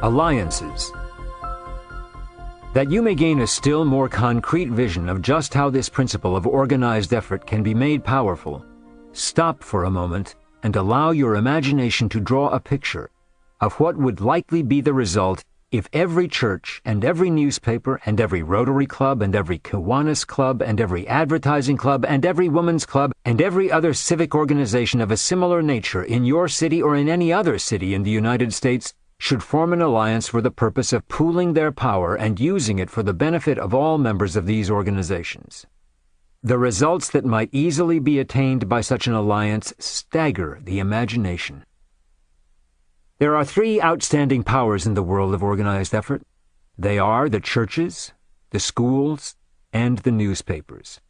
Alliances. That you may gain a still more concrete vision of just how this principle of organized effort can be made powerful, stop for a moment and allow your imagination to draw a picture of what would likely be the result if every church and every newspaper and every Rotary Club and every Kiwanis Club and every advertising club and every women's club and every other civic organization of a similar nature in your city or in any other city in the United States should form an alliance for the purpose of pooling their power and using it for the benefit of all members of these organizations. The results that might easily be attained by such an alliance stagger the imagination. There are three outstanding powers in the world of organized effort. They are the churches, the schools, and the newspapers.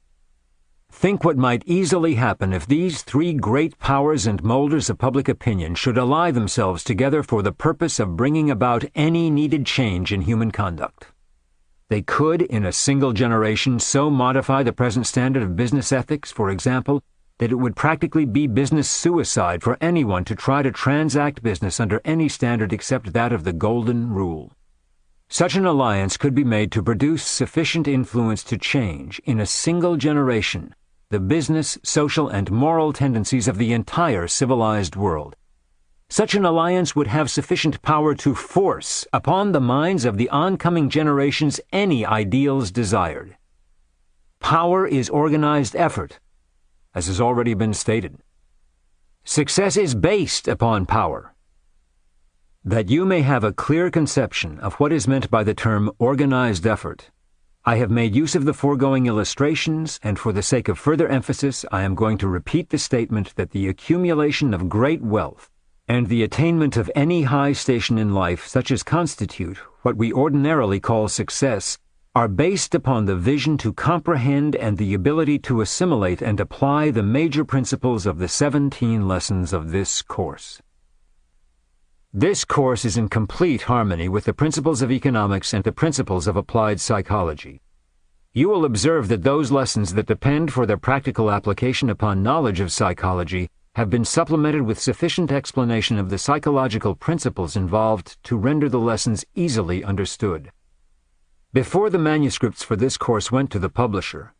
Think what might easily happen if these three great powers and molders of public opinion should ally themselves together for the purpose of bringing about any needed change in human conduct. They could, in a single generation, so modify the present standard of business ethics, for example, that it would practically be business suicide for anyone to try to transact business under any standard except that of the Golden Rule. Such an alliance could be made to produce sufficient influence to change, in a single generation, the business, social, and moral tendencies of the entire civilized world. Such an alliance would have sufficient power to force upon the minds of the oncoming generations any ideals desired. Power is organized effort, as has already been stated. Success is based upon power. That you may have a clear conception of what is meant by the term organized effort, I have made use of the foregoing illustrations, and for the sake of further emphasis, I am going to repeat the statement that the accumulation of great wealth and the attainment of any high station in life, such as constitute what we ordinarily call success, are based upon the vision to comprehend and the ability to assimilate and apply the major principles of the 17 lessons of this course. This course is in complete harmony with the principles of economics and the principles of applied psychology. You will observe that those lessons that depend for their practical application upon knowledge of psychology have been supplemented with sufficient explanation of the psychological principles involved to render the lessons easily understood. Before the manuscripts for this course went to the publisher,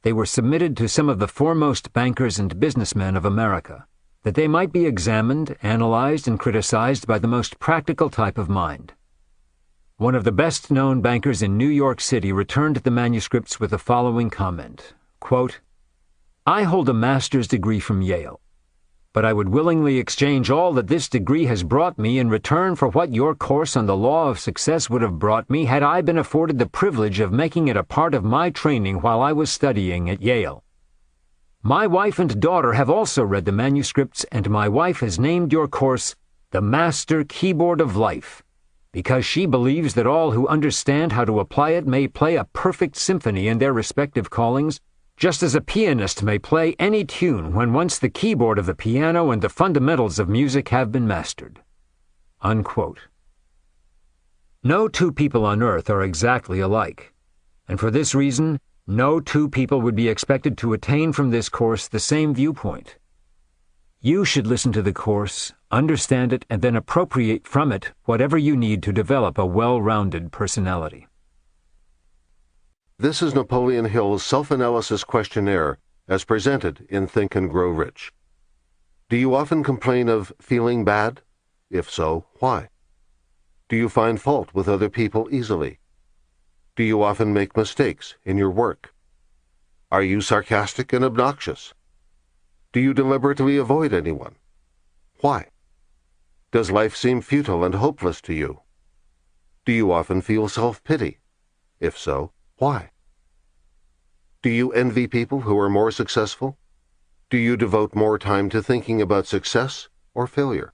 they were submitted to some of the foremost bankers and businessmen of America, that they might be examined, analyzed, and criticized by the most practical type of mind. One of the best-known bankers in New York City returned the manuscripts with the following comment, quote, "I hold a master's degree from Yale, but I would willingly exchange all that this degree has brought me in return for what your course on the law of success would have brought me had I been afforded the privilege of making it a part of my training while I was studying at Yale. My wife and daughter have also read the manuscripts, and my wife has named your course the Master Keyboard of Life, because she believes that all who understand how to apply it may play a perfect symphony in their respective callings, just as a pianist may play any tune when once the keyboard of the piano and the fundamentals of music have been mastered." Unquote. No two people on earth are exactly alike, and for this reason, no two people would be expected to attain from this course the same viewpoint. You should listen to the course, understand it, and then appropriate from it whatever you need to develop a well-rounded personality. This is Napoleon Hill's self-analysis questionnaire as presented in Think and Grow Rich. Do you often complain of feeling bad? If so, why? Do you find fault with other people easily? Do you often make mistakes in your work? Are you sarcastic and obnoxious? Do you deliberately avoid anyone? Why? Does life seem futile and hopeless to you? Do you often feel self-pity? If so, why? Do you envy people who are more successful? Do you devote more time to thinking about success or failure?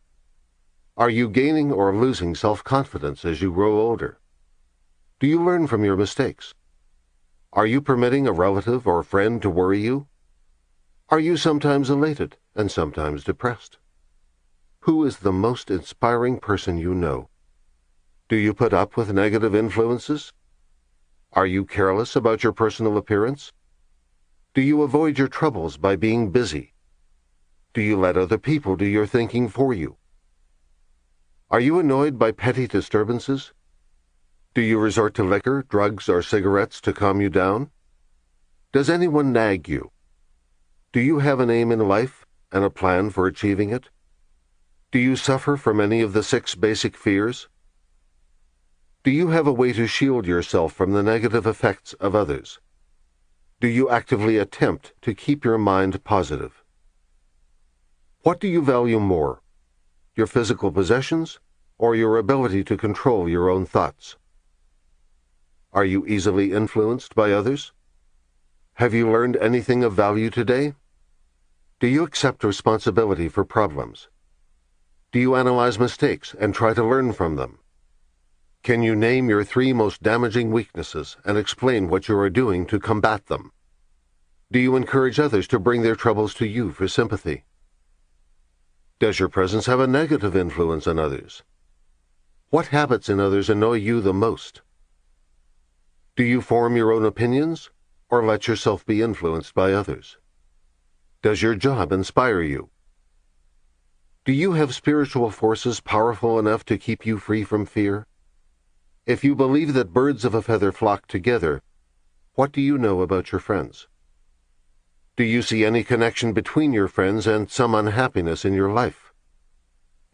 Are you gaining or losing self-confidence as you grow older? Do you learn from your mistakes? Are you permitting a relative or friend to worry you? Are you sometimes elated and sometimes depressed? Who is the most inspiring person you know? Do you put up with negative influences? Are you careless about your personal appearance? Do you avoid your troubles by being busy? Do you let other people do your thinking for you? Are you annoyed by petty disturbances? Do you resort to liquor, drugs, or cigarettes to calm you down? Does anyone nag you? Do you have an aim in life and a plan for achieving it? Do you suffer from any of the 6 basic fears? Do you have a way to shield yourself from the negative effects of others? Do you actively attempt to keep your mind positive? What do you value more, your physical possessions or your ability to control your own thoughts? Are you easily influenced by others? Have you learned anything of value today? Do you accept responsibility for problems? Do you analyze mistakes and try to learn from them? Can you name your 3 most damaging weaknesses and explain what you are doing to combat them? Do you encourage others to bring their troubles to you for sympathy? Does your presence have a negative influence on others? What habits in others annoy you the most? Do you form your own opinions or let yourself be influenced by others? Does your job inspire you? Do you have spiritual forces powerful enough to keep you free from fear? If you believe that birds of a feather flock together, what do you know about your friends? Do you see any connection between your friends and some unhappiness in your life?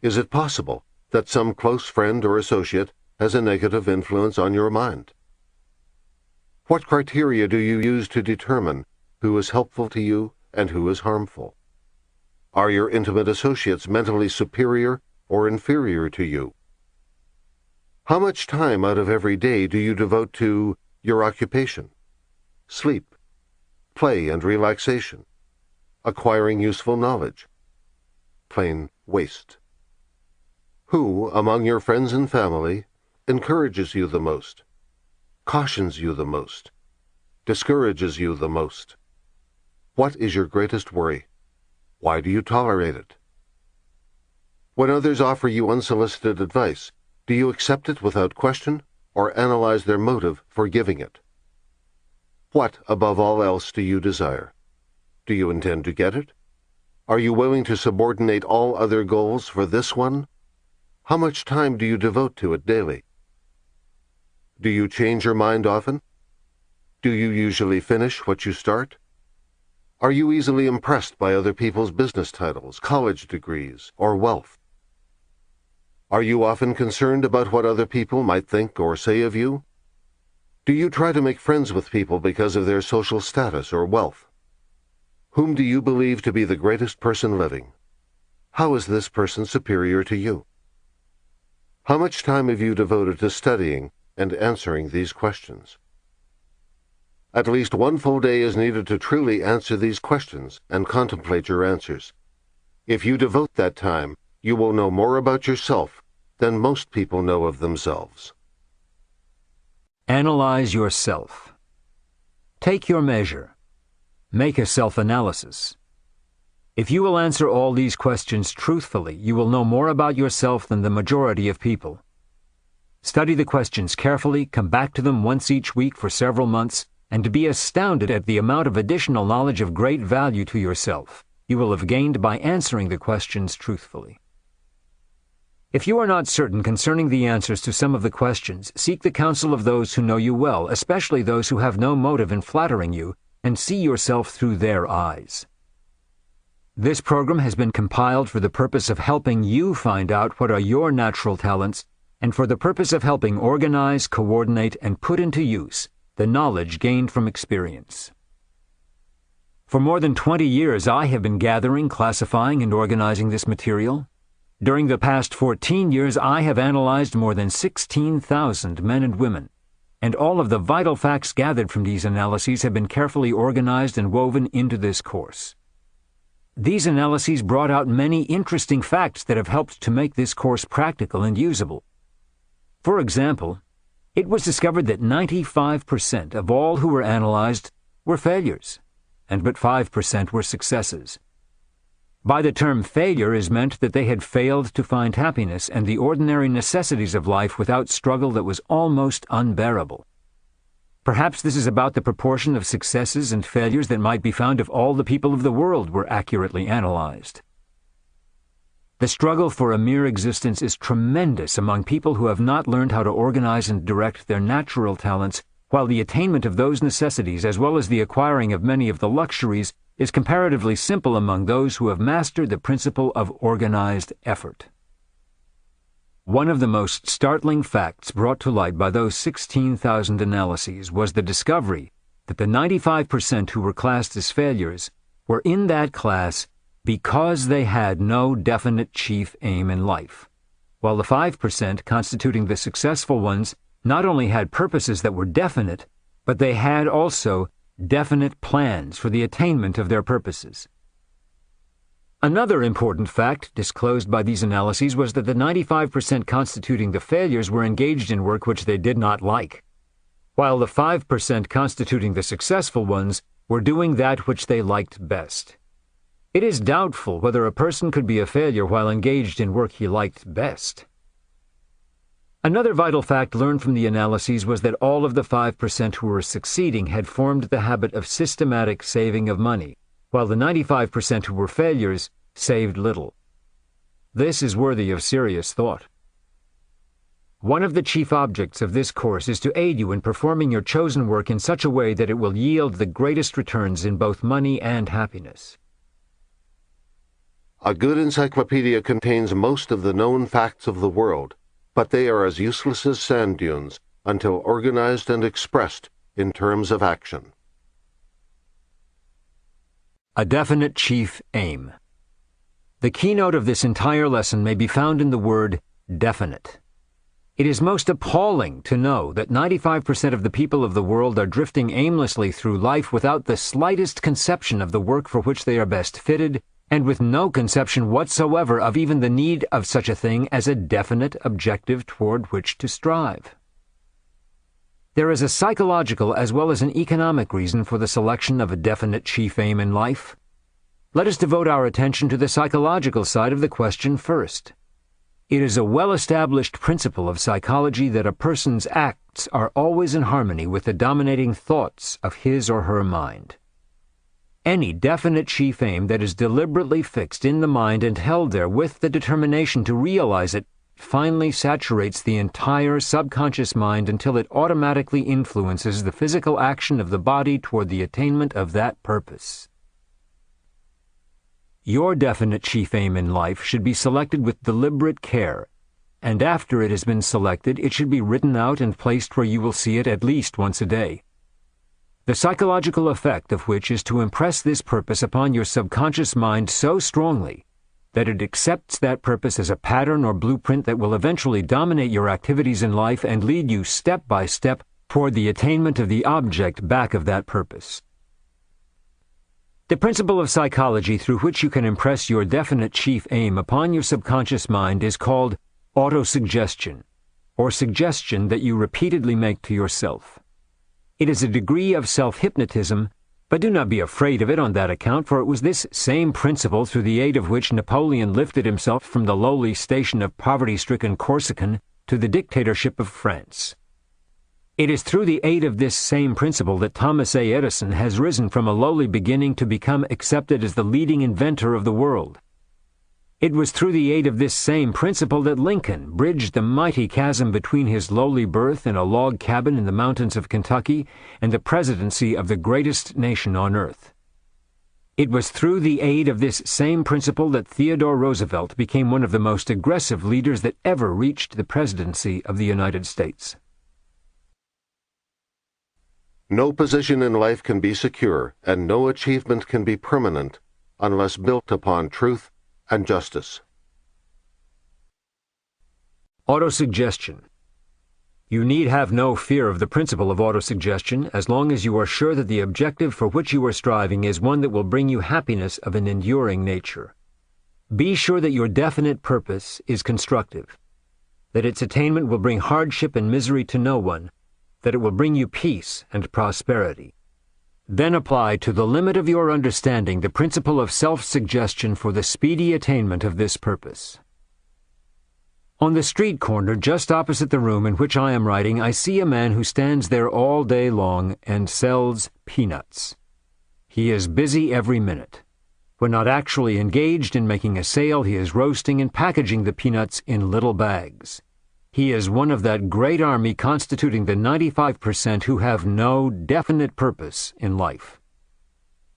Is it possible that some close friend or associate has a negative influence on your mind? What criteria do you use to determine who is helpful to you and who is harmful? Are your intimate associates mentally superior or inferior to you? How much time out of every day do you devote to your occupation, sleep, play and relaxation, acquiring useful knowledge? Plain waste. Who, among your friends and family, encourages you the most, cautions you the most, discourages you the most? What is your greatest worry? Why do you tolerate it? When others offer you unsolicited advice, do you accept it without question or analyze their motive for giving it? What, above all else, do you desire? Do you intend to get it? Are you willing to subordinate all other goals for this one? How much time do you devote to it daily? Do you change your mind often? Do you usually finish what you start? Are you easily impressed by other people's business titles, college degrees, or wealth? Are you often concerned about what other people might think or say of you? Do you try to make friends with people because of their social status or wealth? Whom do you believe to be the greatest person living? How is this person superior to you? How much time have you devoted to studying and answering these questions? At least 1 full day is needed to truly answer these questions and contemplate your answers. If you devote that time, you will know more about yourself than most people know of themselves. Analyze yourself. Take your measure. Make a self-analysis. If you will answer all these questions truthfully, you will know more about yourself than the majority of people. Study the questions carefully, come back to them once each week for several months, and be astounded at the amount of additional knowledge of great value to yourself you will have gained by answering the questions truthfully. If you are not certain concerning the answers to some of the questions, seek the counsel of those who know you well, especially those who have no motive in flattering you, and see yourself through their eyes. This program has been compiled for the purpose of helping you find out what are your natural talents, and for the purpose of helping organize, coordinate, and put into use the knowledge gained from experience. For more than 20 years, I have been gathering, classifying, and organizing this material. During the past 14 years, I have analyzed more than 16,000 men and women, and all of the vital facts gathered from these analyses have been carefully organized and woven into this course. These analyses brought out many interesting facts that have helped to make this course practical and usable. For example, it was discovered that 95% of all who were analyzed were failures, and but 5% were successes. By the term failure is meant that they had failed to find happiness and the ordinary necessities of life without struggle that was almost unbearable. Perhaps this is about the proportion of successes and failures that might be found if all the people of the world were accurately analyzed. The struggle for a mere existence is tremendous among people who have not learned how to organize and direct their natural talents, while the attainment of those necessities, as well as the acquiring of many of the luxuries, is comparatively simple among those who have mastered the principle of organized effort. One of the most startling facts brought to light by those 16,000 analyses was the discovery that the 95% who were classed as failures were in that class because they had no definite chief aim in life, while the 5% constituting the successful ones not only had purposes that were definite, but they had also definite plans for the attainment of their purposes. Another important fact disclosed by these analyses was that the 95% constituting the failures were engaged in work which they did not like, while the 5% constituting the successful ones were doing that which they liked best. It is doubtful whether a person could be a failure while engaged in work he liked best. Another vital fact learned from the analyses was that all of the 5% who were succeeding had formed the habit of systematic saving of money, while the 95% who were failures saved little. This is worthy of serious thought. One of the chief objects of this course is to aid you in performing your chosen work in such a way that it will yield the greatest returns in both money and happiness. A good encyclopedia contains most of the known facts of the world, but they are as useless as sand dunes until organized and expressed in terms of action. A definite chief aim. The keynote of this entire lesson may be found in the word definite. It is most appalling to know that 95% of the people of the world are drifting aimlessly through life without the slightest conception of the work for which they are best fitted, and with no conception whatsoever of even the need of such a thing as a definite objective toward which to strive. There is a psychological as well as an economic reason for the selection of a definite chief aim in life. Let us devote our attention to the psychological side of the question first. It is a well-established principle of psychology that a person's acts are always in harmony with the dominating thoughts of his or her mind. Any definite chief aim that is deliberately fixed in the mind and held there with the determination to realize it finally saturates the entire subconscious mind until it automatically influences the physical action of the body toward the attainment of that purpose. Your definite chief aim in life should be selected with deliberate care, and after it has been selected, it should be written out and placed where you will see it at least once a day. The psychological effect of which is to impress this purpose upon your subconscious mind so strongly that it accepts that purpose as a pattern or blueprint that will eventually dominate your activities in life and lead you step by step toward the attainment of the object back of that purpose. The principle of psychology through which you can impress your definite chief aim upon your subconscious mind is called autosuggestion, or suggestion that you repeatedly make to yourself. It is a degree of self-hypnotism, but do not be afraid of it on that account, for it was this same principle through the aid of which Napoleon lifted himself from the lowly station of poverty-stricken Corsican to the dictatorship of France. It is through the aid of this same principle that Thomas A. Edison has risen from a lowly beginning to become accepted as the leading inventor of the world. It was through the aid of this same principle that Lincoln bridged the mighty chasm between his lowly birth in a log cabin in the mountains of Kentucky and the presidency of the greatest nation on earth. It was through the aid of this same principle that Theodore Roosevelt became one of the most aggressive leaders that ever reached the presidency of the United States. No position in life can be secure, and no achievement can be permanent unless built upon truth and justice. Autosuggestion. You need have no fear of the principle of autosuggestion as long as you are sure that the objective for which you are striving is one that will bring you happiness of an enduring nature. Be sure that your definite purpose is constructive, that its attainment will bring hardship and misery to no one, that it will bring you peace and prosperity. Then apply to the limit of your understanding the principle of self-suggestion for the speedy attainment of this purpose. On the street corner just opposite the room in which I am writing, I see a man who stands there all day long and sells peanuts. He is busy every minute. When not actually engaged in making a sale, he is roasting and packaging the peanuts in little bags. He is one of that great army constituting the 95% who have no definite purpose in life.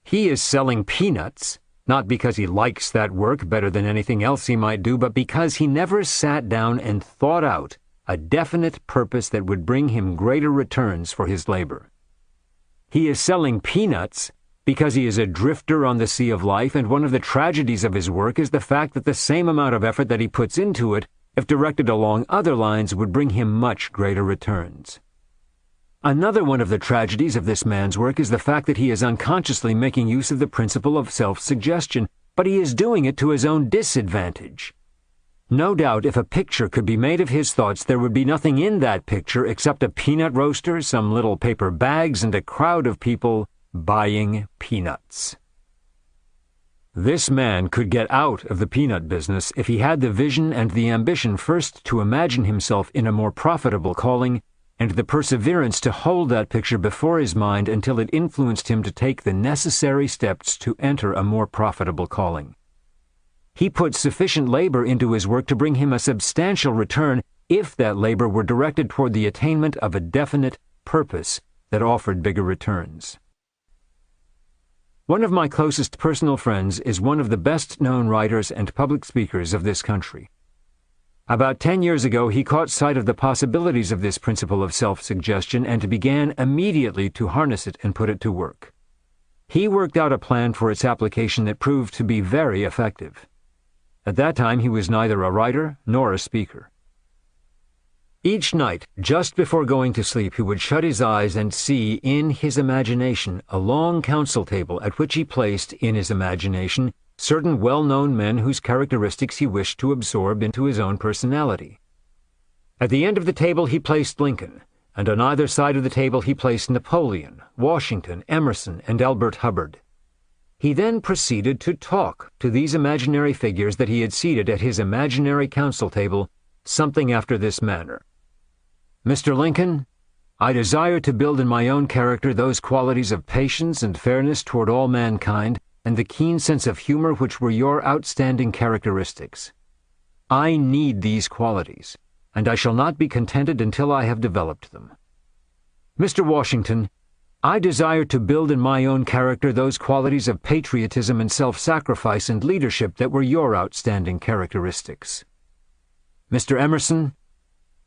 He is selling peanuts, not because he likes that work better than anything else he might do, but because he never sat down and thought out a definite purpose that would bring him greater returns for his labor. He is selling peanuts because he is a drifter on the sea of life, and one of the tragedies of his work is the fact that the same amount of effort that he puts into it, if directed along other lines, would bring him much greater returns. Another one of the tragedies of this man's work is the fact that he is unconsciously making use of the principle of self-suggestion, but he is doing it to his own disadvantage. No doubt if a picture could be made of his thoughts, there would be nothing in that picture except a peanut roaster, some little paper bags, and a crowd of people buying peanuts. This man could get out of the peanut business if he had the vision and the ambition first to imagine himself in a more profitable calling, and the perseverance to hold that picture before his mind until it influenced him to take the necessary steps to enter a more profitable calling. He put sufficient labor into his work to bring him a substantial return if that labor were directed toward the attainment of a definite purpose that offered bigger returns. One of my closest personal friends is one of the best-known writers and public speakers of this country. About 10 years ago, he caught sight of the possibilities of this principle of self-suggestion and began immediately to harness it and put it to work. He worked out a plan for its application that proved to be very effective. At that time, he was neither a writer nor a speaker. Each night, just before going to sleep, he would shut his eyes and see in his imagination a long council table at which he placed, in his imagination, certain well-known men whose characteristics he wished to absorb into his own personality. At the end of the table he placed Lincoln, and on either side of the table he placed Napoleon, Washington, Emerson, and Elbert Hubbard. He then proceeded to talk to these imaginary figures that he had seated at his imaginary council table, something after this manner. Mr. Lincoln, I desire to build in my own character those qualities of patience and fairness toward all mankind, and the keen sense of humor which were your outstanding characteristics. I need these qualities, and I shall not be contented until I have developed them. Mr. Washington, I desire to build in my own character those qualities of patriotism and self-sacrifice and leadership that were your outstanding characteristics. Mr. Emerson,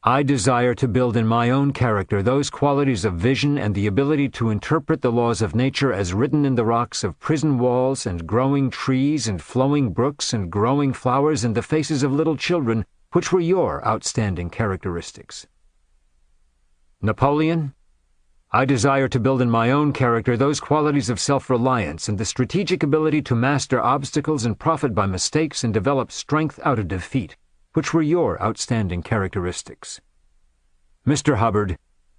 I desire to build in my own character those qualities of vision and the ability to interpret the laws of nature as written in the rocks of prison walls and growing trees and flowing brooks and growing flowers and the faces of little children, which were your outstanding characteristics. Napoleon, I desire to build in my own character those qualities of self-reliance and the strategic ability to master obstacles and profit by mistakes and develop strength out of defeat, which were your outstanding characteristics. Mr. Hubbard,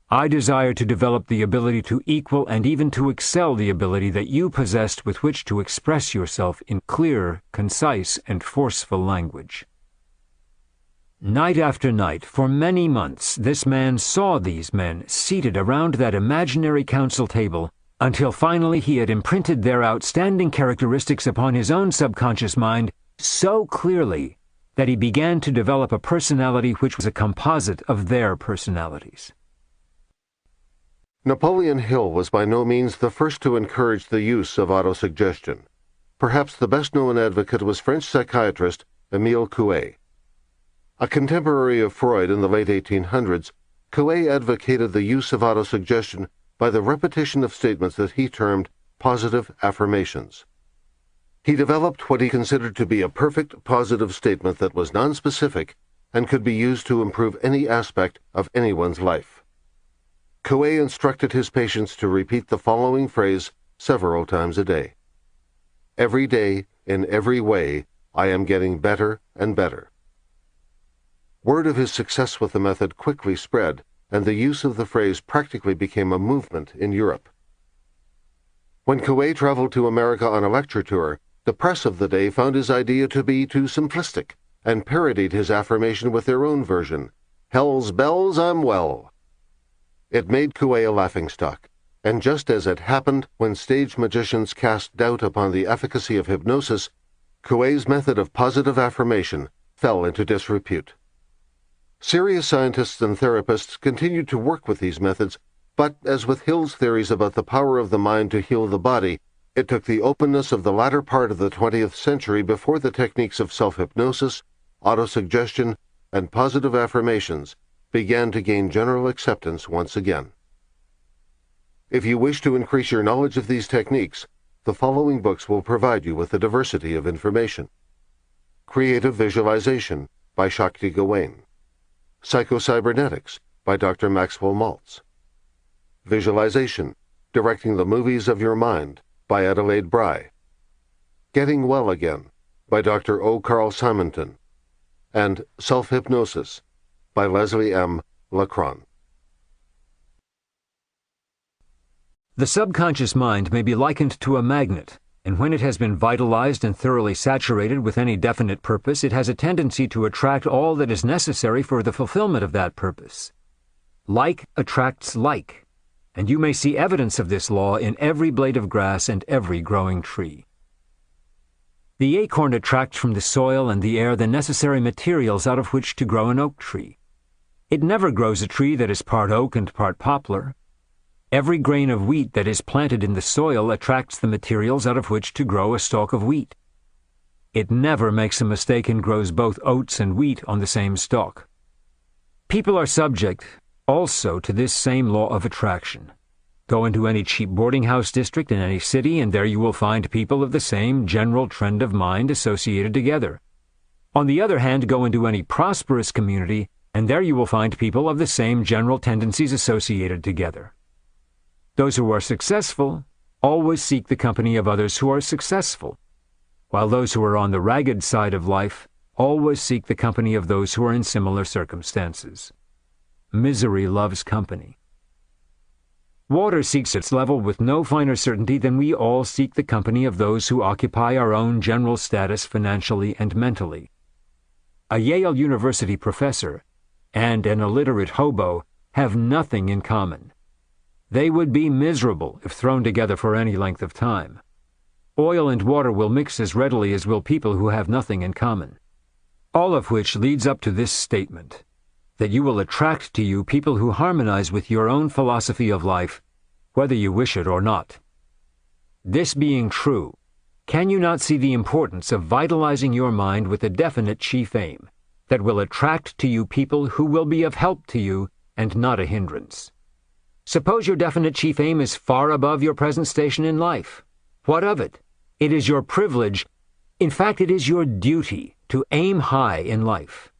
I desire to develop the ability to equal and even to excel the ability that you possessed with which to express yourself in clear, concise, and forceful language. Night after night, for many months, this man saw these men seated around that imaginary council table until finally he had imprinted their outstanding characteristics upon his own subconscious mind so clearly that he began to develop a personality which was a composite of their personalities. Napoleon Hill was by no means the first to encourage the use of autosuggestion. Perhaps the best-known advocate was French psychiatrist Émile Coué. A contemporary of Freud in the late 1800s, Coué advocated the use of autosuggestion by the repetition of statements that he termed positive affirmations. He developed what he considered to be a perfect positive statement that was nonspecific and could be used to improve any aspect of anyone's life. Coué instructed his patients to repeat the following phrase several times a day. Every day, in every way, I am getting better and better. Word of his success with the method quickly spread, and the use of the phrase practically became a movement in Europe. When Coué traveled to America on a lecture tour, the press of the day found his idea to be too simplistic, and parodied his affirmation with their own version, "Hell's bells, I'm well." It made Coué a laughingstock, And just as it happened when stage magicians cast doubt upon the efficacy of hypnosis, Coué's method of positive affirmation fell into disrepute. Serious scientists and therapists continued to work with these methods, but as with Hill's theories about the power of the mind to heal the body, it took the openness of the latter part of the 20th century before the techniques of self-hypnosis, autosuggestion, and positive affirmations began to gain general acceptance once again. If you wish to increase your knowledge of these techniques, the following books will provide you with a diversity of information. Creative Visualization by Shakti Gawain. Psychocybernetics by Dr. Maxwell Maltz. Visualization, Directing the Movies of Your Mind by Adelaide Bry. Getting Well Again by Dr. O. Carl Simonton. And Self-Hypnosis by Leslie M. Lacron. The subconscious mind may be likened to a magnet, and when it has been vitalized and thoroughly saturated with any definite purpose, it has a tendency to attract all that is necessary for the fulfillment of that purpose. Like attracts like, and you may see evidence of this law in every blade of grass and every growing tree. The acorn attracts from the soil and the air the necessary materials out of which to grow an oak tree. It never grows a tree that is part oak and part poplar. Every grain of wheat that is planted in the soil attracts the materials out of which to grow a stalk of wheat. It never makes a mistake and grows both oats and wheat on the same stalk. People are subject also to this same law of attraction. Go into any cheap boarding house district in any city, and there you will find people of the same general trend of mind associated together. On the other hand, go into any prosperous community, and there you will find people of the same general tendencies associated together. Those who are successful always seek the company of others who are successful, while those who are on the ragged side of life always seek the company of those who are in similar circumstances. Misery loves company. Water seeks its level with no finer certainty than we all seek the company of those who occupy our own general status financially and mentally. A Yale University professor and an illiterate hobo have nothing in common. They would be miserable if thrown together for any length of time. Oil and water will mix as readily as will people who have nothing in common. All of which leads up to this statement, that you will attract to you people who harmonize with your own philosophy of life, whether you wish it or not. This being true, can you not see the importance of vitalizing your mind with a definite chief aim that will attract to you people who will be of help to you and not a hindrance? Suppose your definite chief aim is far above your present station in life. What of it? It is your privilege, in fact it is your duty, to aim high in life.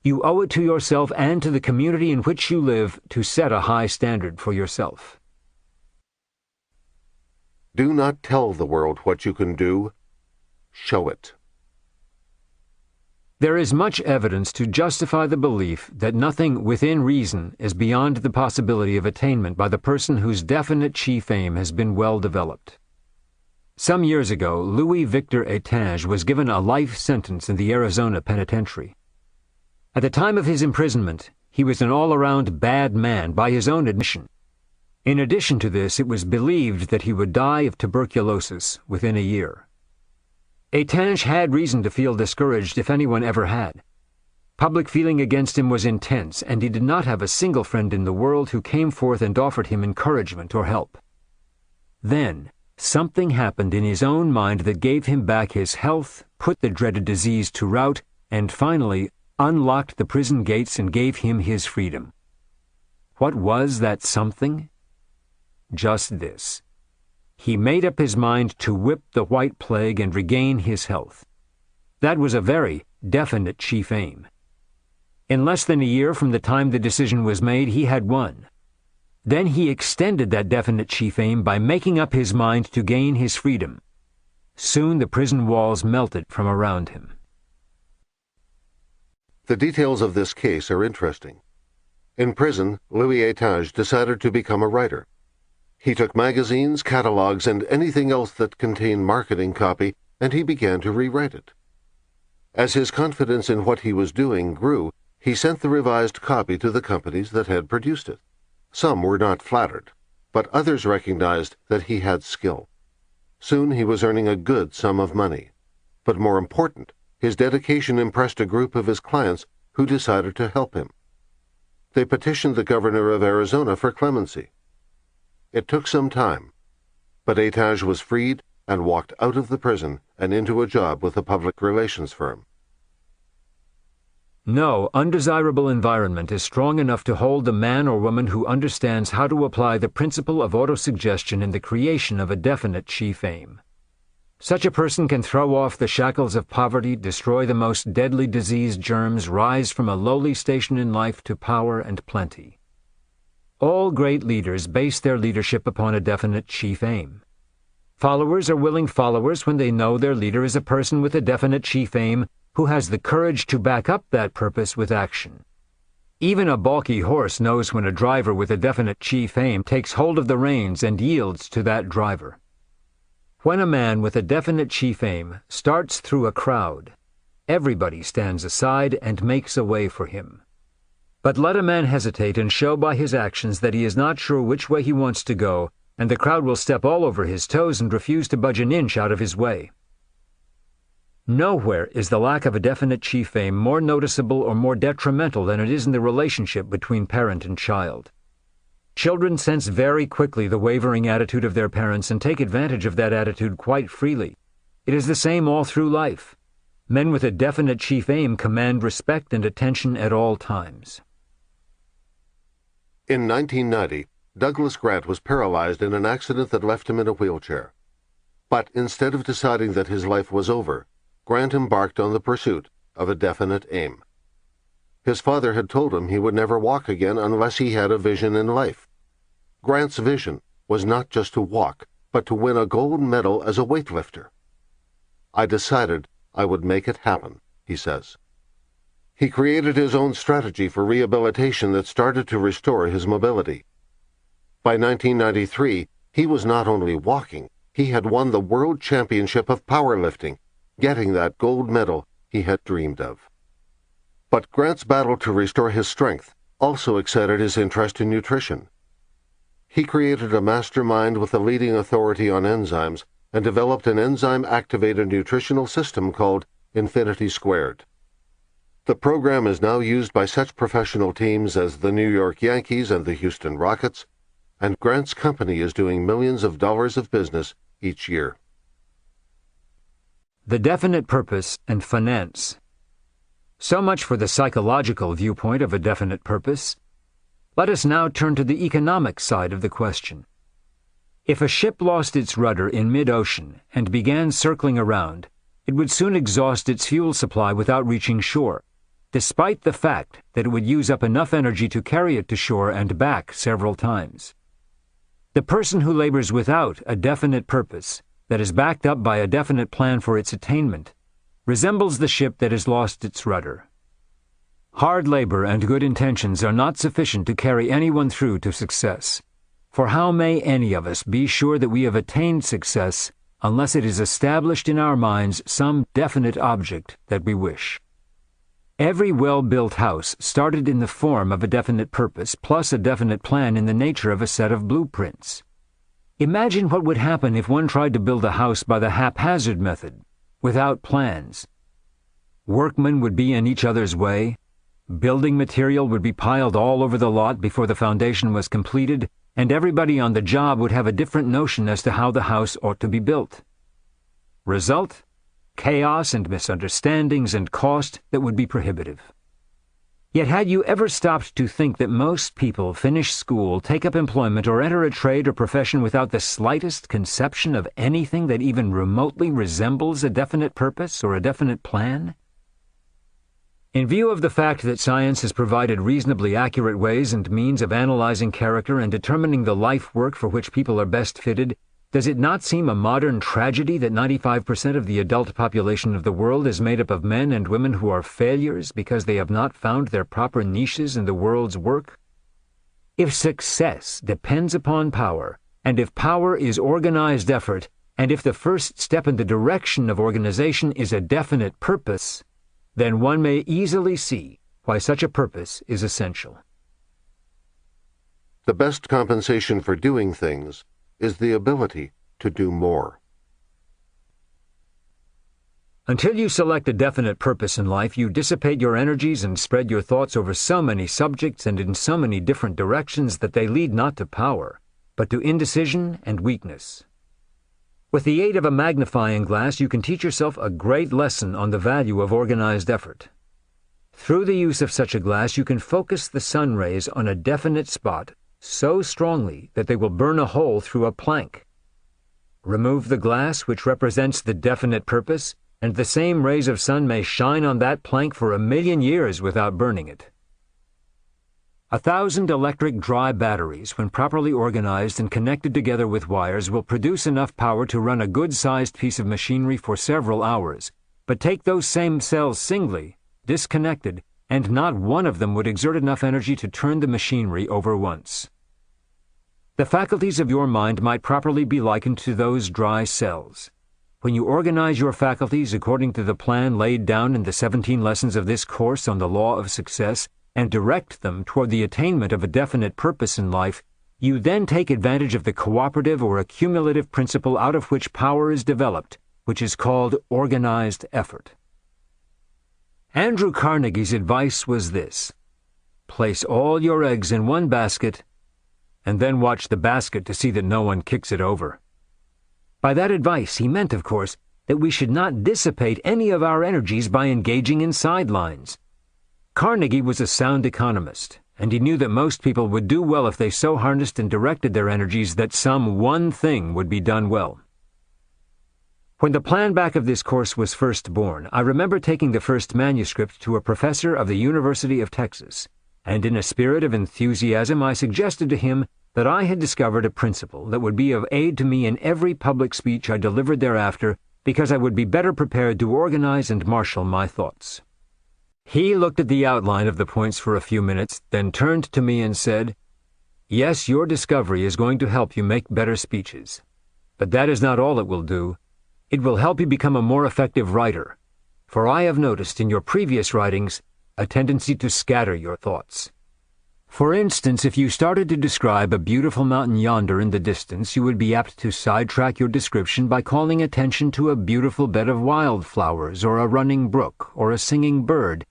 You owe it to yourself and to the community in which you live to set a high standard for yourself. Do not tell the world what you can do. Show it. There is much evidence to justify the belief that nothing within reason is beyond the possibility of attainment by the person whose definite chief aim has been well developed. Some years ago, Louis Victor Étange was given a life sentence in the Arizona penitentiary. At the time of his imprisonment, he was an all-around bad man by his own admission. In addition to this, it was believed that he would die of tuberculosis within a year. Étange had reason to feel discouraged if anyone ever had. Public feeling against him was intense, and he did not have a single friend in the world who came forth and offered him encouragement or help. Then, something happened in his own mind that gave him back his health, put the dreaded disease to rout, and finally unlocked the prison gates and gave him his freedom. What was that something? Just this. He made up his mind to whip the white plague and regain his health. That was a very definite chief aim. In less than a year from the time the decision was made, he had won. Then he extended that definite chief aim by making up his mind to gain his freedom. Soon the prison walls melted from around him. The details of this case are interesting. In prison, Louis Étange decided to become a writer. He took magazines, catalogs, and anything else that contained marketing copy, and he began to rewrite it. As his confidence in what he was doing grew, he sent the revised copy to the companies that had produced it. Some were not flattered. but others recognized that he had skill. Soon he was earning a good sum of money. But more important, his dedication impressed a group of his clients who decided to help him. They petitioned the governor of Arizona for clemency. It took some time, but Etage was freed and walked out of the prison and into a job with a public relations firm. No undesirable environment is strong enough to hold the man or woman who understands how to apply the principle of autosuggestion in the creation of a definite chief aim. Such a person can throw off the shackles of poverty, destroy the most deadly disease germs, rise from a lowly station in life to power and plenty. All great leaders base their leadership upon a definite chief aim. Followers are willing followers when they know their leader is a person with a definite chief aim who has the courage to back up that purpose with action. Even a balky horse knows when a driver with a definite chief aim takes hold of the reins and yields to that driver. When a man with a definite chief aim starts through a crowd, everybody stands aside and makes a way for him. But let a man hesitate and show by his actions that he is not sure which way he wants to go, and the crowd will step all over his toes and refuse to budge an inch out of his way. Nowhere is the lack of a definite chief aim more noticeable or more detrimental than it is in the relationship between parent and child. Children sense very quickly the wavering attitude of their parents and take advantage of that attitude quite freely. It is the same all through life. Men with a definite chief aim command respect and attention at all times. In 1990, Douglas Grant was paralyzed in an accident that left him in a wheelchair. But instead of deciding that his life was over, Grant embarked on the pursuit of a definite aim. His father had told him he would never walk again unless he had a vision in life. Grant's vision was not just to walk, but to win a gold medal as a weightlifter. "I decided I would make it happen," he says. He created his own strategy for rehabilitation that started to restore his mobility. By 1993, he was not only walking, he had won the World Championship of Powerlifting, getting that gold medal he had dreamed of. But Grant's battle to restore his strength also excited his interest in nutrition. He created a mastermind with a leading authority on enzymes and developed an enzyme-activated nutritional system called Infinity Squared. The program is now used by such professional teams as the New York Yankees and the Houston Rockets, and Grant's company is doing millions of dollars of business each year. The definite purpose and finance. So much for the psychological viewpoint of a definite purpose. Let us now turn to the economic side of the question. If a ship lost its rudder in mid-ocean and began circling around, it would soon exhaust its fuel supply without reaching shore, despite the fact that it would use up enough energy to carry it to shore and back several times. The person who labors without a definite purpose, that is backed up by a definite plan for its attainment, resembles the ship that has lost its rudder. Hard labor and good intentions are not sufficient to carry anyone through to success. For how may any of us be sure that we have attained success unless it is established in our minds some definite object that we wish? Every well-built house started in the form of a definite purpose plus a definite plan in the nature of a set of blueprints. Imagine what would happen if one tried to build a house by the haphazard method, without plans. Workmen would be in each other's way. Building material would be piled all over the lot before the foundation was completed, and everybody on the job would have a different notion as to how the house ought to be built. Result? Chaos and misunderstandings and cost that would be prohibitive. Yet had you ever stopped to think that most people finish school, take up employment, or enter a trade or profession without the slightest conception of anything that even remotely resembles a definite purpose or a definite plan? In view of the fact that science has provided reasonably accurate ways and means of analyzing character and determining the life work for which people are best fitted, does it not seem a modern tragedy that 95% of the adult population of the world is made up of men and women who are failures because they have not found their proper niches in the world's work? If success depends upon power, and if power is organized effort, and if the first step in the direction of organization is a definite purpose, then one may easily see why such a purpose is essential. The best compensation for doing things is the ability to do more. Until you select a definite purpose in life, you dissipate your energies and spread your thoughts over so many subjects and in so many different directions that they lead not to power, but to indecision and weakness. With the aid of a magnifying glass, you can teach yourself a great lesson on the value of organized effort. Through the use of such a glass, you can focus the sun rays on a definite spot so strongly that they will burn a hole through a plank. Remove the glass, which represents the definite purpose, and the same rays of sun may shine on that plank for 1,000,000 years without burning it. 1,000 electric dry batteries, when properly organized and connected together with wires, will produce enough power to run a good-sized piece of machinery for several hours. But take those same cells singly, disconnected, and not one of them would exert enough energy to turn the machinery over once. The faculties of your mind might properly be likened to those dry cells. When you organize your faculties according to the plan laid down in the 17 lessons of this course on the law of success, and direct them toward the attainment of a definite purpose in life, you then take advantage of the cooperative or accumulative principle out of which power is developed, which is called organized effort. Andrew Carnegie's advice was this: place all your eggs in one basket, and then watch the basket to see that no one kicks it over. By that advice, he meant, of course, that we should not dissipate any of our energies by engaging in sidelines. Carnegie was a sound economist, and he knew that most people would do well if they so harnessed and directed their energies that some one thing would be done well. When the plan back of this course was first born, I remember taking the first manuscript to a professor of the University of Texas, and in a spirit of enthusiasm I suggested to him that I had discovered a principle that would be of aid to me in every public speech I delivered thereafter, because I would be better prepared to organize and marshal my thoughts. He looked at the outline of the points for a few minutes, then turned to me and said, "Yes, your discovery is going to help you make better speeches. But that is not all it will do. It will help you become a more effective writer, for I have noticed in your previous writings a tendency to scatter your thoughts. For instance, if you started to describe a beautiful mountain yonder in the distance, you would be apt to sidetrack your description by calling attention to a beautiful bed of wildflowers, or a running brook, or a singing bird,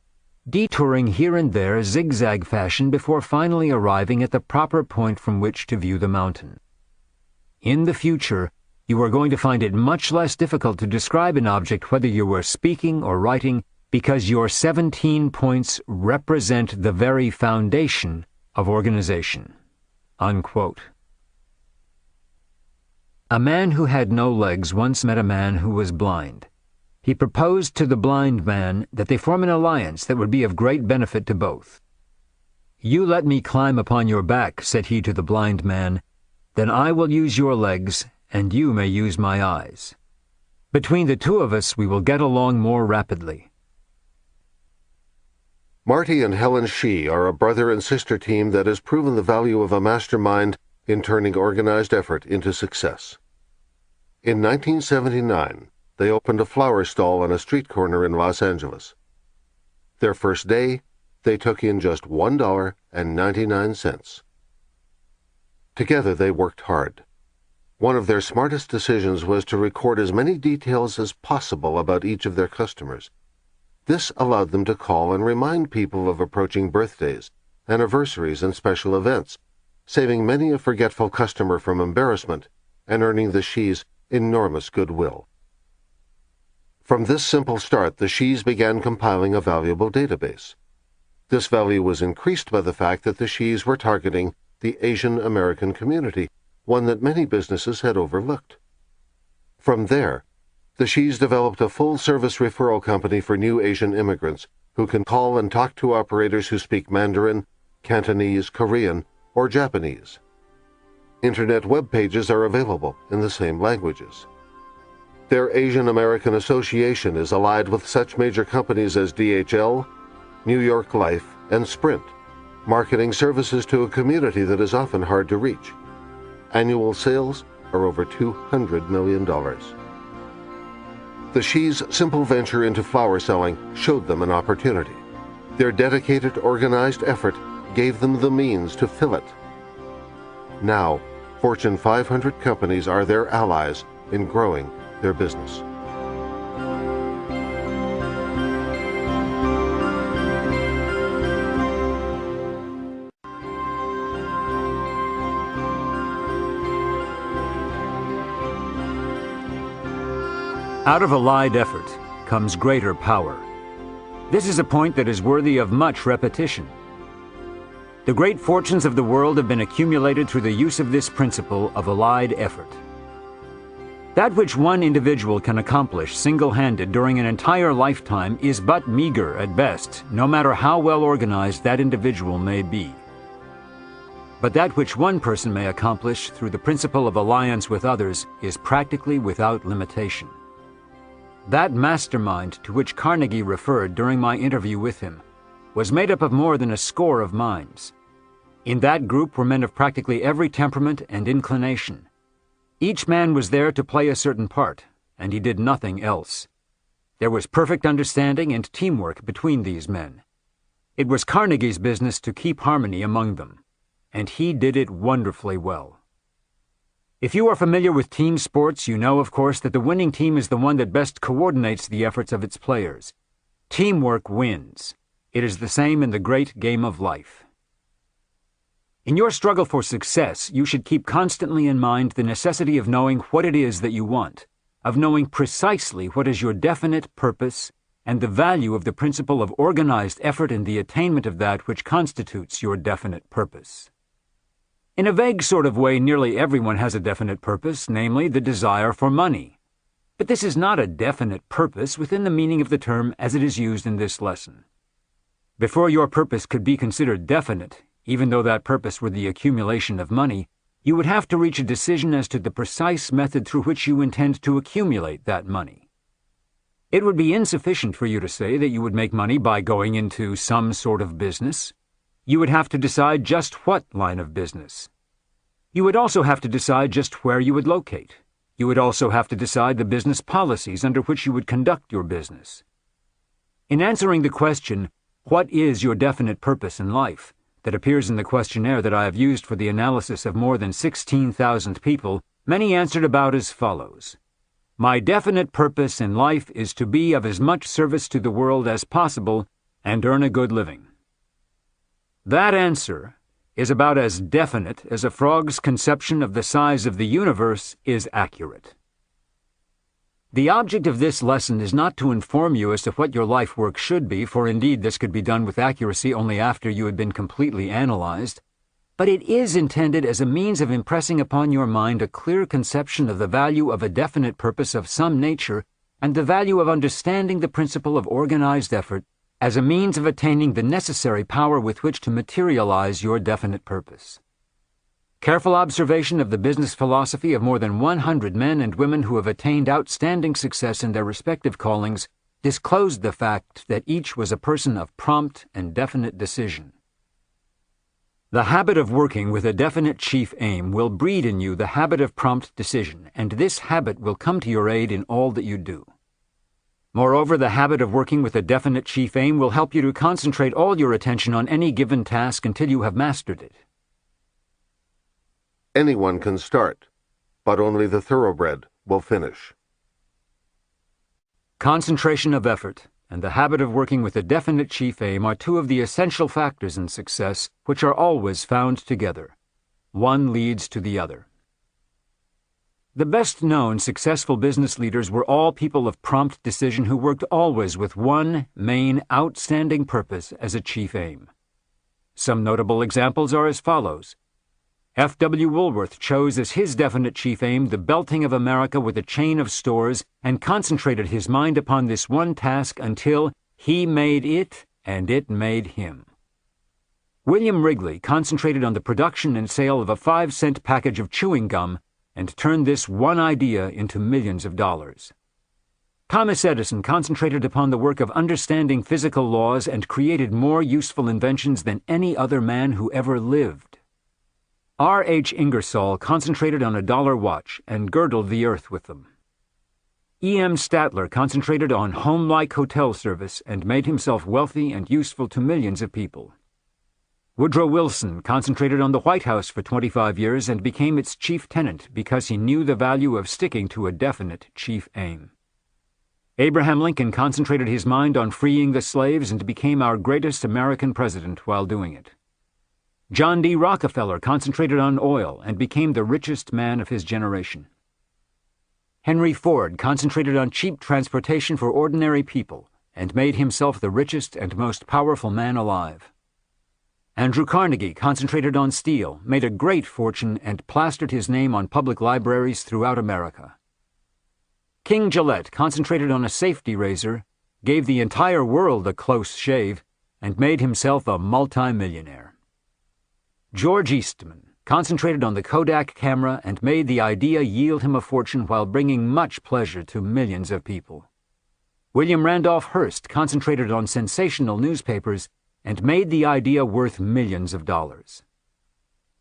detouring here and there zigzag fashion before finally arriving at the proper point from which to view the mountain. In the future, you are going to find it much less difficult to describe an object whether you were speaking or writing, because your 17 points represent the very foundation of organization." Unquote. A man who had no legs once met a man who was blind. He proposed to the blind man that they form an alliance that would be of great benefit to both. "You let me climb upon your back," said he to the blind man, "then I will use your legs, and you may use my eyes. Between the two of us we will get along more rapidly." Marty and Helen Shee are a brother and sister team that has proven the value of a mastermind in turning organized effort into success. In 1979, they opened a flower stall on a street corner in Los Angeles. Their first day, they took in just $1.99. Together they worked hard. One of their smartest decisions was to record as many details as possible about each of their customers. This allowed them to call and remind people of approaching birthdays, anniversaries, and special events, saving many a forgetful customer from embarrassment and earning the Shees enormous goodwill. From this simple start, the Shees began compiling a valuable database. This value was increased by the fact that the Shees were targeting the Asian American community, one that many businesses had overlooked. From there, the Shees developed a full-service referral company for new Asian immigrants who can call and talk to operators who speak Mandarin, Cantonese, Korean, or Japanese. Internet web pages are available in the same languages. Their Asian American Association is allied with such major companies as DHL, New York Life, and Sprint, marketing services to a community that is often hard to reach. Annual sales are over $200 million. The Shees' simple venture into flower selling showed them an opportunity. Their dedicated, organized effort gave them the means to fill it. Now, Fortune 500 companies are their allies in growing their business. Out of allied effort comes greater power. This is a point that is worthy of much repetition. The great fortunes of the world have been accumulated through the use of this principle of allied effort. That which one individual can accomplish single-handed during an entire lifetime is but meager at best, no matter how well organized that individual may be. But that which one person may accomplish through the principle of alliance with others is practically without limitation. That mastermind to which Carnegie referred during my interview with him was made up of more than a score of minds. In that group were men of practically every temperament and inclination. Each man was there to play a certain part, and he did nothing else. There was perfect understanding and teamwork between these men. It was Carnegie's business to keep harmony among them, and he did it wonderfully well. If you are familiar with team sports, you know, of course, that the winning team is the one that best coordinates the efforts of its players. Teamwork wins. It is the same in the great game of life. In your struggle for success, you should keep constantly in mind the necessity of knowing what it is that you want, of knowing precisely what is your definite purpose, and the value of the principle of organized effort in the attainment of that which constitutes your definite purpose. In a vague sort of way, nearly everyone has a definite purpose, namely the desire for money. But this is not a definite purpose within the meaning of the term as it is used in this lesson. Before your purpose could be considered definite, even though that purpose were the accumulation of money, you would have to reach a decision as to the precise method through which you intend to accumulate that money. It would be insufficient for you to say that you would make money by going into some sort of business. You would have to decide just what line of business. You would also have to decide just where you would locate. You would also have to decide the business policies under which you would conduct your business. In answering the question, what is your definite purpose in life, that appears in the questionnaire that I have used for the analysis of more than 16,000 people, many answered about as follows. My definite purpose in life is to be of as much service to the world as possible and earn a good living. That answer is about as definite as a frog's conception of the size of the universe is accurate. The object of this lesson is not to inform you as to what your life work should be, for indeed this could be done with accuracy only after you had been completely analyzed, but it is intended as a means of impressing upon your mind a clear conception of the value of a definite purpose of some nature and the value of understanding the principle of organized effort as a means of attaining the necessary power with which to materialize your definite purpose. Careful observation of the business philosophy of more than 100 men and women who have attained outstanding success in their respective callings disclosed the fact that each was a person of prompt and definite decision. The habit of working with a definite chief aim will breed in you the habit of prompt decision, and this habit will come to your aid in all that you do. Moreover, the habit of working with a definite chief aim will help you to concentrate all your attention on any given task until you have mastered it. Anyone can start, but only the thoroughbred will finish. Concentration of effort and the habit of working with a definite chief aim are two of the essential factors in success which are always found together. One leads to the other. The best-known successful business leaders were all people of prompt decision who worked always with one main, outstanding purpose as a chief aim. Some notable examples are as follows. F. W. Woolworth chose as his definite chief aim the belting of America with a chain of stores and concentrated his mind upon this one task until he made it and it made him. William Wrigley concentrated on the production and sale of a 5-cent package of chewing gum and turned this one idea into millions of dollars. Thomas Edison concentrated upon the work of understanding physical laws and created more useful inventions than any other man who ever lived. R. H. Ingersoll concentrated on a dollar watch and girdled the earth with them. E. M. Statler concentrated on home-like hotel service and made himself wealthy and useful to millions of people. Woodrow Wilson concentrated on the White House for 25 years and became its chief tenant because he knew the value of sticking to a definite chief aim. Abraham Lincoln concentrated his mind on freeing the slaves and became our greatest American president while doing it. John D. Rockefeller concentrated on oil and became the richest man of his generation. Henry Ford concentrated on cheap transportation for ordinary people and made himself the richest and most powerful man alive. Andrew Carnegie concentrated on steel, made a great fortune, and plastered his name on public libraries throughout America. King Gillette concentrated on a safety razor, gave the entire world a close shave, and made himself a multimillionaire. George Eastman concentrated on the Kodak camera and made the idea yield him a fortune while bringing much pleasure to millions of people. William Randolph Hearst concentrated on sensational newspapers and made the idea worth millions of dollars.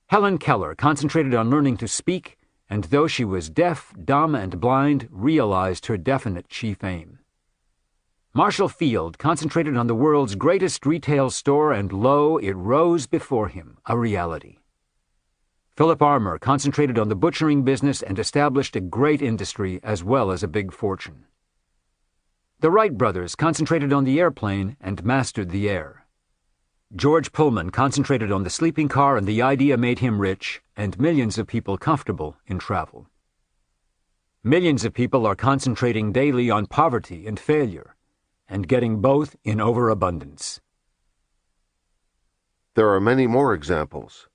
Helen Keller concentrated on learning to speak, and though she was deaf, dumb, and blind, realized her definite chief aim. Marshall Field concentrated on the world's greatest retail store, and lo, it rose before him, a reality. Philip Armour concentrated on the butchering business and established a great industry as well as a big fortune. The Wright brothers concentrated on the airplane and mastered the air. George Pullman concentrated on the sleeping car, and the idea made him rich and millions of people comfortable in travel. Millions of people are concentrating daily on poverty and failure, and getting both in overabundance. There are many more examples.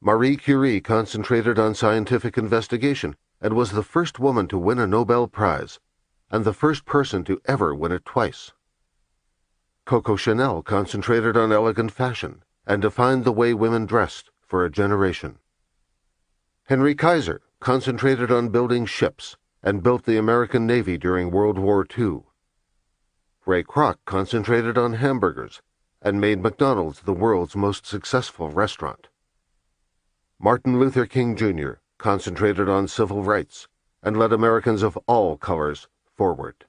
Marie Curie concentrated on scientific investigation and was the first woman to win a Nobel Prize, and the first person to ever win it twice. Coco Chanel concentrated on elegant fashion and defined the way women dressed for a generation. Henry Kaiser concentrated on building ships and built the American Navy during World War II. Ray Kroc concentrated on hamburgers and made McDonald's the world's most successful restaurant. Martin Luther King Jr. concentrated on civil rights and led Americans of all colors forward.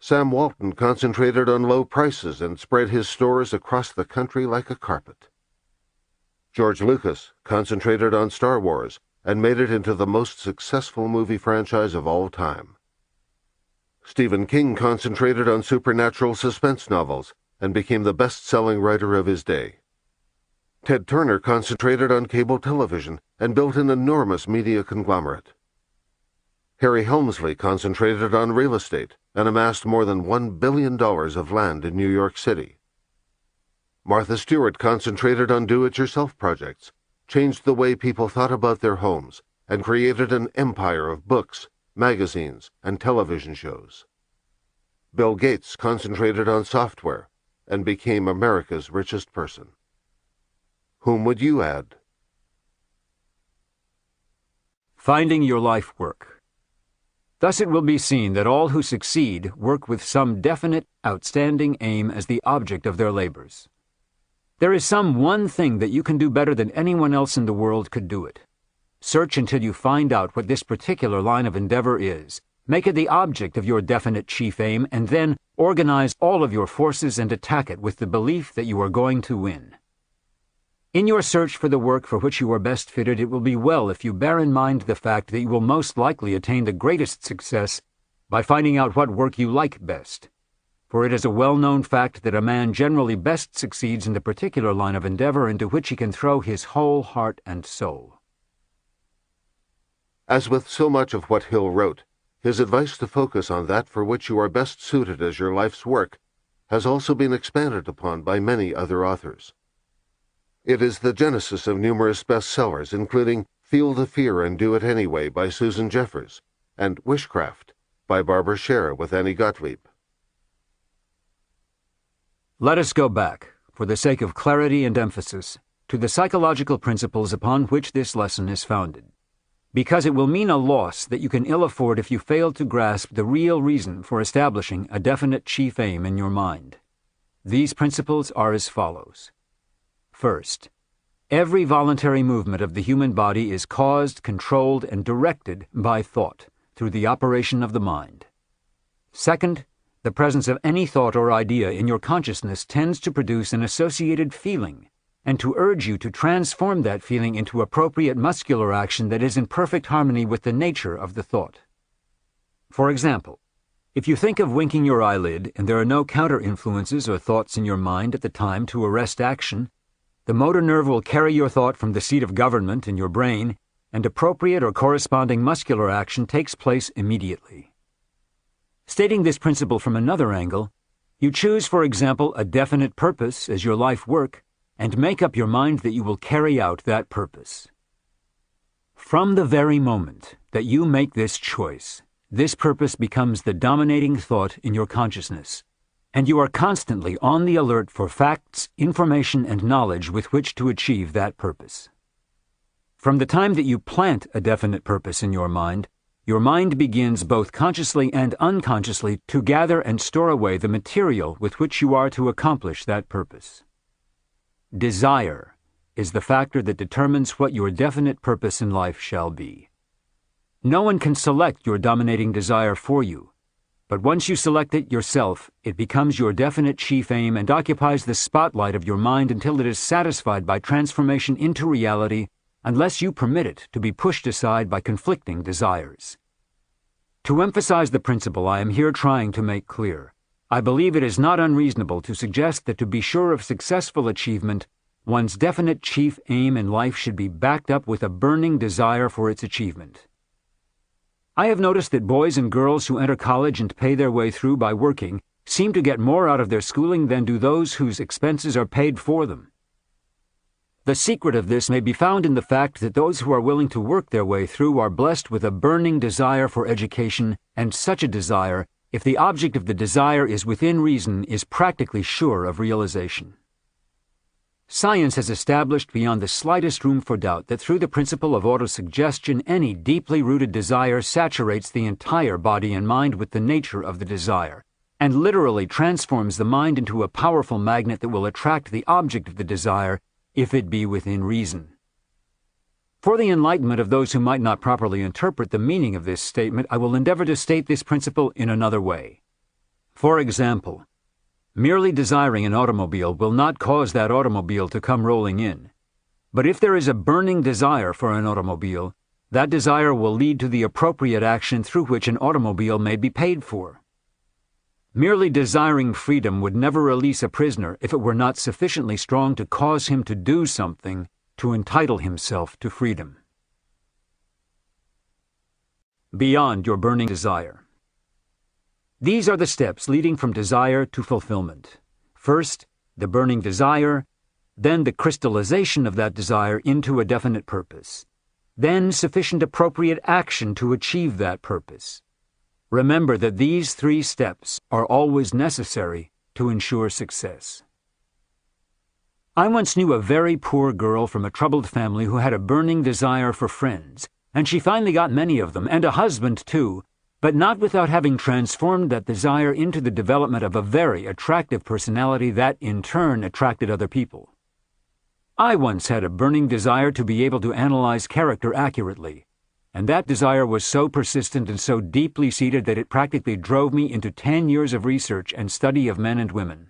Sam Walton concentrated on low prices and spread his stores across the country like a carpet. George Lucas concentrated on Star Wars and made it into the most successful movie franchise of all time. Stephen King concentrated on supernatural suspense novels and became the best-selling writer of his day. Ted Turner concentrated on cable television and built an enormous media conglomerate. Harry Helmsley concentrated on real estate and amassed more than $1 billion of land in New York City. Martha Stewart concentrated on do-it-yourself projects, changed the way people thought about their homes, and created an empire of books, magazines, and television shows. Bill Gates concentrated on software and became America's richest person. Whom would you add? Finding your life work. Thus it will be seen that all who succeed work with some definite, outstanding aim as the object of their labors. There is some one thing that you can do better than anyone else in the world could do it. Search until you find out what this particular line of endeavor is. Make it the object of your definite chief aim, and then organize all of your forces and attack it with the belief that you are going to win. In your search for the work for which you are best fitted, it will be well if you bear in mind the fact that you will most likely attain the greatest success by finding out what work you like best. For it is a well-known fact that a man generally best succeeds in the particular line of endeavor into which he can throw his whole heart and soul. As with so much of what Hill wrote, his advice to focus on that for which you are best suited as your life's work has also been expanded upon by many other authors. It is the genesis of numerous bestsellers, including Feel the Fear and Do It Anyway by Susan Jeffers and Wishcraft by Barbara Scher with Annie Gottlieb. Let us go back, for the sake of clarity and emphasis, to the psychological principles upon which this lesson is founded, because it will mean a loss that you can ill afford if you fail to grasp the real reason for establishing a definite chief aim in your mind. These principles are as follows. First, every voluntary movement of the human body is caused, controlled, and directed by thought through the operation of the mind. Second, The presence of any thought or idea in your consciousness tends to produce an associated feeling, and to urge you to transform that feeling into appropriate muscular action that is in perfect harmony with the nature of the thought. For example, if you think of winking your eyelid and there are no counter-influences or thoughts in your mind at the time to arrest action, the motor nerve will carry your thought from the seat of government in your brain, and appropriate or corresponding muscular action takes place immediately. Stating this principle from another angle, you choose, for example, a definite purpose as your life work, and make up your mind that you will carry out that purpose. From the very moment that you make this choice, this purpose becomes the dominating thought in your consciousness, and you are constantly on the alert for facts, information, and knowledge with which to achieve that purpose. From the time that you plant a definite purpose in your mind begins both consciously and unconsciously to gather and store away the material with which you are to accomplish that purpose. Desire is the factor that determines what your definite purpose in life shall be. No one can select your dominating desire for you, but once you select it yourself, it becomes your definite chief aim and occupies the spotlight of your mind until it is satisfied by transformation into reality, unless you permit it to be pushed aside by conflicting desires. To emphasize the principle I am here trying to make clear, I believe it is not unreasonable to suggest that to be sure of successful achievement, one's definite chief aim in life should be backed up with a burning desire for its achievement. I have noticed that boys and girls who enter college and pay their way through by working seem to get more out of their schooling than do those whose expenses are paid for them. The secret of this may be found in the fact that those who are willing to work their way through are blessed with a burning desire for education, and such a desire, if the object of the desire is within reason, is practically sure of realization. Science has established beyond the slightest room for doubt that through the principle of autosuggestion, any deeply rooted desire saturates the entire body and mind with the nature of the desire, and literally transforms the mind into a powerful magnet that will attract the object of the desire if it be within reason. For the enlightenment of those who might not properly interpret the meaning of this statement, I will endeavor to state this principle in another way. For example, merely desiring an automobile will not cause that automobile to come rolling in. But if there is a burning desire for an automobile, that desire will lead to the appropriate action through which an automobile may be paid for. Merely desiring freedom would never release a prisoner if it were not sufficiently strong to cause him to do something to entitle himself to freedom. Beyond your burning desire. These are the steps leading from desire to fulfillment. First, the burning desire, then the crystallization of that desire into a definite purpose, then sufficient appropriate action to achieve that purpose. Remember that these 3 steps are always necessary to ensure success. I once knew a very poor girl from a troubled family who had a burning desire for friends, and she finally got many of them, and a husband too, but not without having transformed that desire into the development of a very attractive personality that, in turn, attracted other people. I once had a burning desire to be able to analyze character accurately, and that desire was so persistent and so deeply seated that it practically drove me into 10 years of research and study of men and women.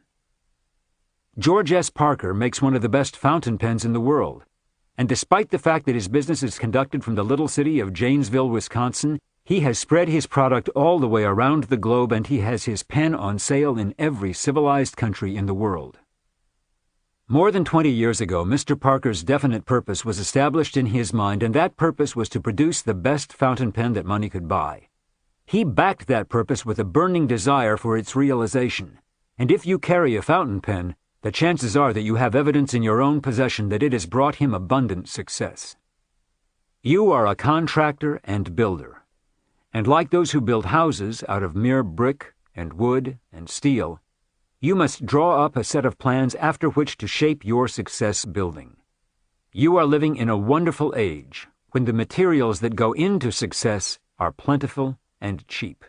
George S. Parker makes one of the best fountain pens in the world, and despite the fact that his business is conducted from the little city of Janesville, Wisconsin, he has spread his product all the way around the globe, and he has his pen on sale in every civilized country in the world. More than 20 years ago, Mr. Parker's definite purpose was established in his mind, and that purpose was to produce the best fountain pen that money could buy. He backed that purpose with a burning desire for its realization, and if you carry a fountain pen, the chances are that you have evidence in your own possession that it has brought him abundant success. You are a contractor and builder, and like those who build houses out of mere brick and wood and steel, you must draw up a set of plans after which to shape your success building. You are living in a wonderful age when the materials that go into success are plentiful and cheap.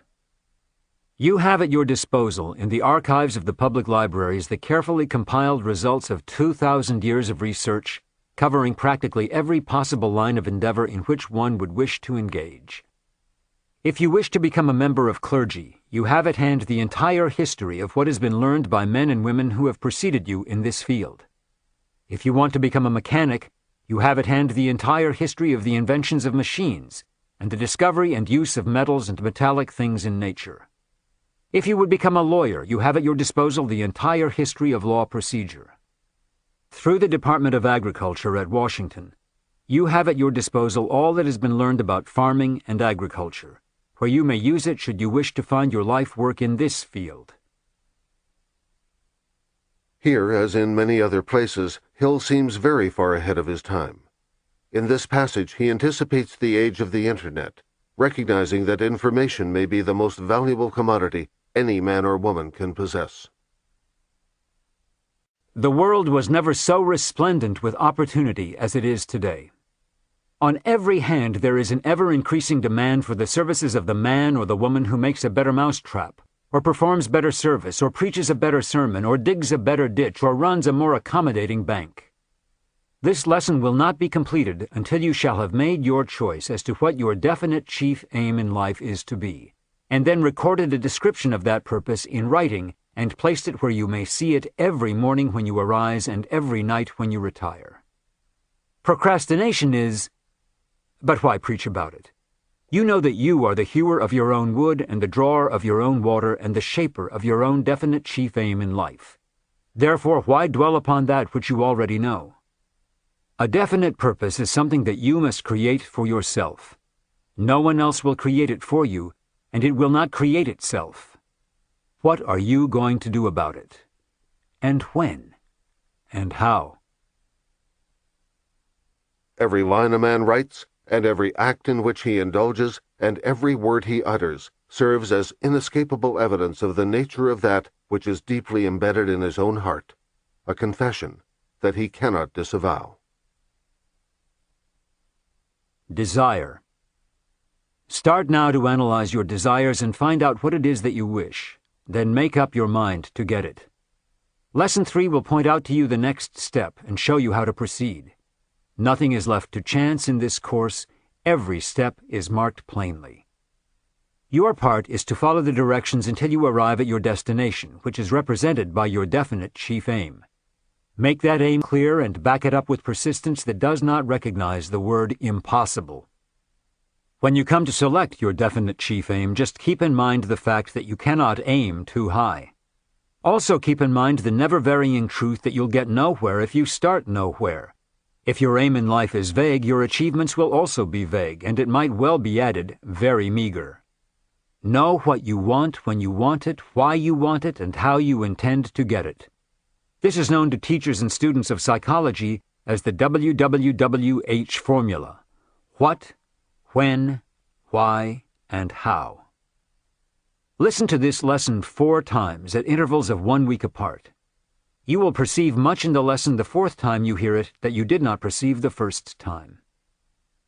You have at your disposal in the archives of the public libraries the carefully compiled results of 2,000 years of research covering practically every possible line of endeavor in which one would wish to engage. If you wish to become a member of clergy, you have at hand the entire history of what has been learned by men and women who have preceded you in this field. If you want to become a mechanic, you have at hand the entire history of the inventions of machines and the discovery and use of metals and metallic things in nature. If you would become a lawyer, you have at your disposal the entire history of law procedure. Through the Department of Agriculture at Washington, you have at your disposal all that has been learned about farming and agriculture, where you may use it should you wish to find your life work in this field. Here, as in many other places, Hill seems very far ahead of his time. In this passage, he anticipates the age of the Internet, recognizing that information may be the most valuable commodity any man or woman can possess. The world was never so resplendent with opportunity as it is today. On every hand there is an ever-increasing demand for the services of the man or the woman who makes a better mousetrap, or performs better service, or preaches a better sermon, or digs a better ditch, or runs a more accommodating bank. This lesson will not be completed until you shall have made your choice as to what your definite chief aim in life is to be, and then recorded a description of that purpose in writing and placed it where you may see it every morning when you arise and every night when you retire. Procrastination is... But why preach about it? You know that you are the hewer of your own wood and the drawer of your own water and the shaper of your own definite chief aim in life. Therefore, why dwell upon that which you already know? A definite purpose is something that you must create for yourself. No one else will create it for you, and it will not create itself. What are you going to do about it? And when? And how? Every line a man writes, and every act in which he indulges, and every word he utters, serves as inescapable evidence of the nature of that which is deeply embedded in his own heart, a confession that he cannot disavow. Desire. Start now to analyze your desires and find out what it is that you wish. Then make up your mind to get it. Lesson 3 will point out to you the next step and show you how to proceed. Nothing is left to chance in this course. Every step is marked plainly. Your part is to follow the directions until you arrive at your destination, which is represented by your definite chief aim. Make that aim clear and back it up with persistence that does not recognize the word impossible. When you come to select your definite chief aim, just keep in mind the fact that you cannot aim too high. Also keep in mind the never-varying truth that you'll get nowhere if you start nowhere. If your aim in life is vague, your achievements will also be vague, and it might well be added, very meager. Know what you want when you want it, why you want it, and how you intend to get it. This is known to teachers and students of psychology as the WWWH formula. What, when, why, and how. Listen to this lesson 4 times at intervals of 1 week apart. You will perceive much in the lesson the 4th time you hear it that you did not perceive the 1st time.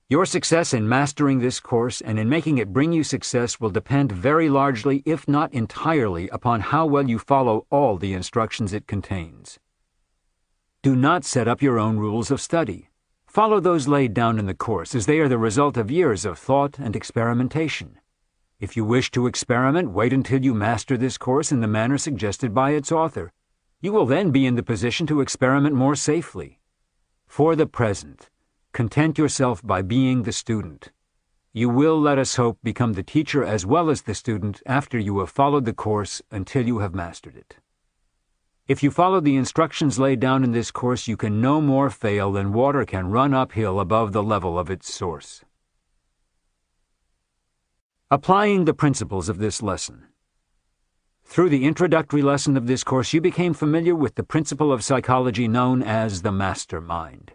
Your success in mastering this course and in making it bring you success will depend very largely, if not entirely, upon how well you follow all the instructions it contains. Do not set up your own rules of study. Follow those laid down in the course, as they are the result of years of thought and experimentation. If you wish to experiment, wait until you master this course in the manner suggested by its author. You will then be in the position to experiment more safely. For the present, content yourself by being the student. You will, let us hope, become the teacher as well as the student after you have followed the course until you have mastered it. If you follow the instructions laid down in this course, you can no more fail than water can run uphill above the level of its source. Applying the principles of this lesson. Through the introductory lesson of this course, you became familiar with the principle of psychology known as the mastermind.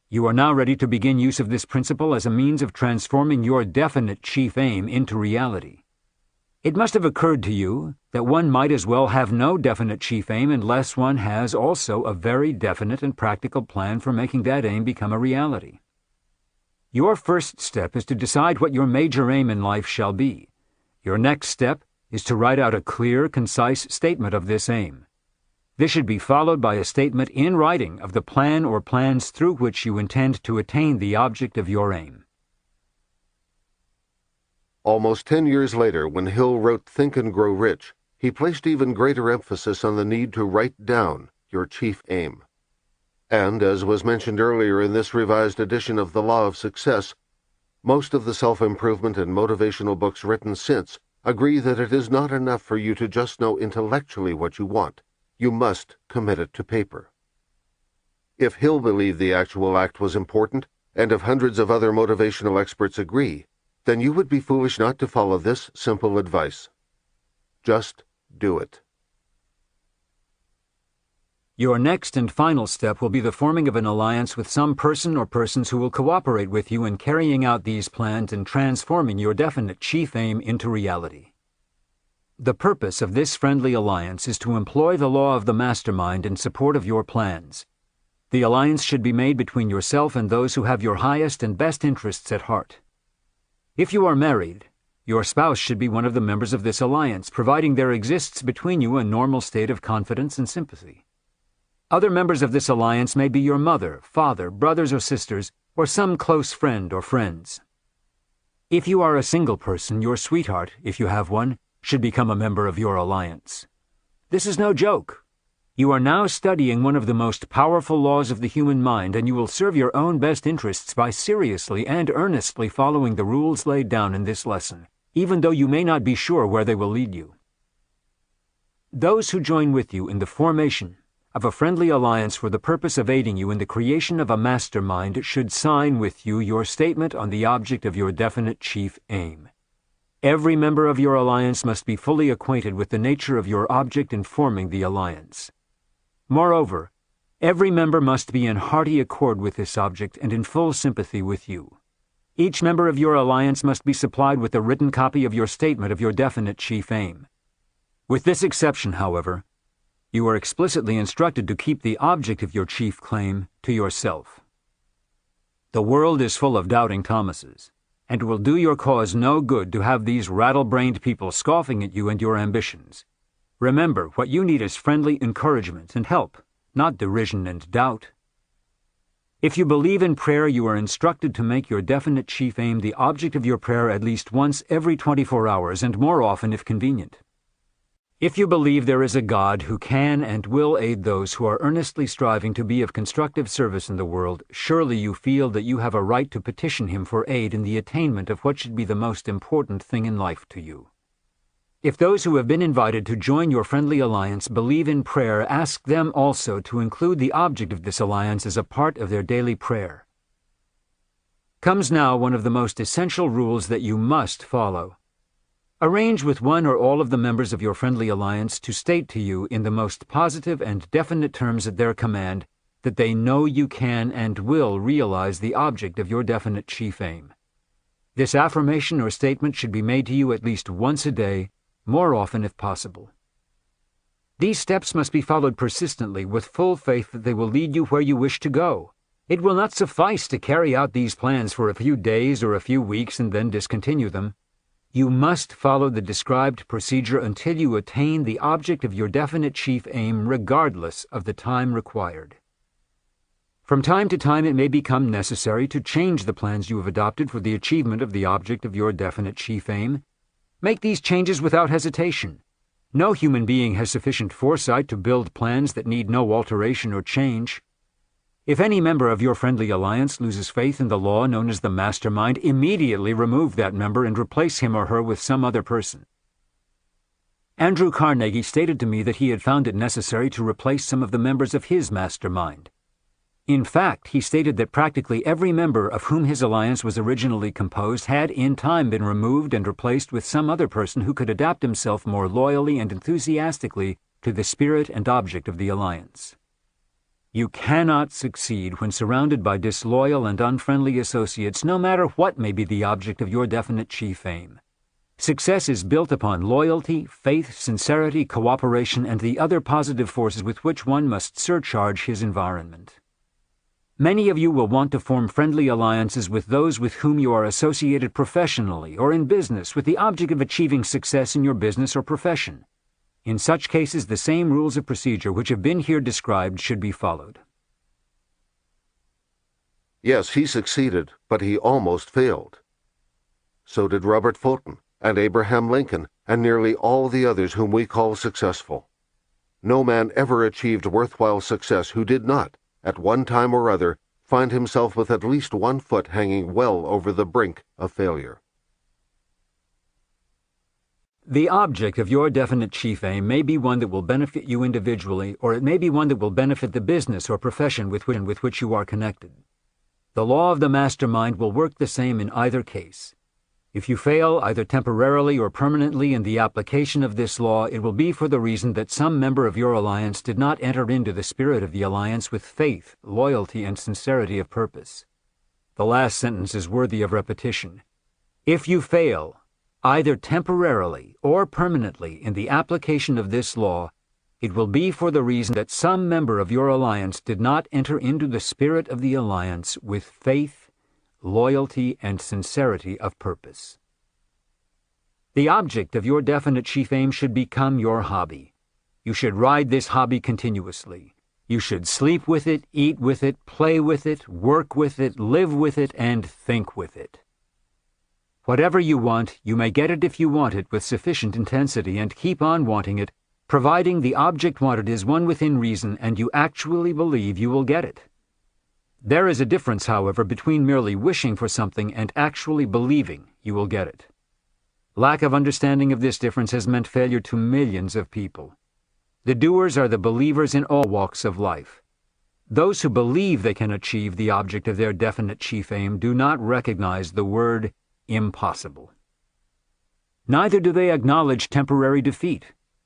You are now ready to begin use of this principle as a means of transforming your definite chief aim into reality. It must have occurred to you that one might as well have no definite chief aim unless one has also a very definite and practical plan for making that aim become a reality. Your first step is to decide what your major aim in life shall be. Your next step is to write out a clear, concise statement of this aim. This should be followed by a statement in writing of the plan or plans through which you intend to attain the object of your aim. Almost 10 years later, when Hill wrote Think and Grow Rich, he placed even greater emphasis on the need to write down your chief aim. And, as was mentioned earlier in this revised edition of The Law of Success, most of the self-improvement and motivational books written since agree that it is not enough for you to just know intellectually what you want. You must commit it to paper. If Hill believed the actual act was important, and if hundreds of other motivational experts agree, then you would be foolish not to follow this simple advice. Just do it. Your next and final step will be the forming of an alliance with some person or persons who will cooperate with you in carrying out these plans and transforming your definite chief aim into reality. The purpose of this friendly alliance is to employ the law of the mastermind in support of your plans. The alliance should be made between yourself and those who have your highest and best interests at heart. If you are married, your spouse should be one of the members of this alliance, providing there exists between you a normal state of confidence and sympathy. Other members of this alliance may be your mother, father, brothers or sisters, or some close friend or friends. If you are a single person, your sweetheart, if you have one, should become a member of your alliance. This is no joke. You are now studying one of the most powerful laws of the human mind, and you will serve your own best interests by seriously and earnestly following the rules laid down in this lesson, even though you may not be sure where they will lead you. Those who join with you in the formation of a friendly alliance for the purpose of aiding you in the creation of a mastermind should sign with you your statement on the object of your definite chief aim. Every member of your alliance must be fully acquainted with the nature of your object in forming the alliance. Moreover, every member must be in hearty accord with this object and in full sympathy with you. Each member of your alliance must be supplied with a written copy of your statement of your definite chief aim. With this exception, however, you are explicitly instructed to keep the object of your chief claim to yourself. The world is full of doubting Thomases, and it will do your cause no good to have these rattle-brained people scoffing at you and your ambitions. Remember, what you need is friendly encouragement and help, not derision and doubt. If you believe in prayer, you are instructed to make your definite chief aim the object of your prayer at least once every 24 hours, and more often if convenient. If you believe there is a God who can and will aid those who are earnestly striving to be of constructive service in the world, surely you feel that you have a right to petition Him for aid in the attainment of what should be the most important thing in life to you. If those who have been invited to join your friendly alliance believe in prayer, ask them also to include the object of this alliance as a part of their daily prayer. Comes now one of the most essential rules that you must follow. Arrange with one or all of the members of your friendly alliance to state to you in the most positive and definite terms at their command that they know you can and will realize the object of your definite chief aim. This affirmation or statement should be made to you at least once a day, more often if possible. These steps must be followed persistently with full faith that they will lead you where you wish to go. It will not suffice to carry out these plans for a few days or a few weeks and then discontinue them. You must follow the described procedure until you attain the object of your definite chief aim regardless of the time required. From time to time it may become necessary to change the plans you have adopted for the achievement of the object of your definite chief aim. Make these changes without hesitation. No human being has sufficient foresight to build plans that need no alteration or change. If any member of your friendly alliance loses faith in the law known as the mastermind, immediately remove that member and replace him or her with some other person. Andrew Carnegie stated to me that he had found it necessary to replace some of the members of his mastermind. In fact, he stated that practically every member of whom his alliance was originally composed had in time been removed and replaced with some other person who could adapt himself more loyally and enthusiastically to the spirit and object of the alliance. You cannot succeed when surrounded by disloyal and unfriendly associates, no matter what may be the object of your definite chief aim. Success is built upon loyalty, faith, sincerity, cooperation, and the other positive forces with which one must surcharge his environment. Many of you will want to form friendly alliances with those with whom you are associated professionally or in business with the object of achieving success in your business or profession. In such cases, the same rules of procedure which have been here described should be followed. Yes, he succeeded, but he almost failed. So did Robert Fulton, and Abraham Lincoln, and nearly all the others whom we call successful. No man ever achieved worthwhile success who did not, at one time or other, find himself with at least one foot hanging well over the brink of failure. The object of your definite chief aim may be one that will benefit you individually, or it may be one that will benefit the business or profession with which you are connected. The law of the mastermind will work the same in either case. If you fail, either temporarily or permanently, in the application of this law, it will be for the reason that some member of your alliance did not enter into the spirit of the alliance with faith, loyalty, and sincerity of purpose. The last sentence is worthy of repetition. If you fail, either temporarily or permanently, in the application of this law, it will be for the reason that some member of your alliance did not enter into the spirit of the alliance with faith, loyalty, and sincerity of purpose. The object of your definite chief aim should become your hobby. You should ride this hobby continuously. You should sleep with it, eat with it, play with it, work with it, live with it, and think with it. Whatever you want, you may get it if you want it with sufficient intensity, and keep on wanting it, providing the object wanted is one within reason and you actually believe you will get it. There is a difference, however, between merely wishing for something and actually believing you will get it. Lack of understanding of this difference has meant failure to millions of people. The doers are the believers in all walks of life. Those who believe they can achieve the object of their definite chief aim do not recognize the word impossible. Neither do they acknowledge temporary defeat.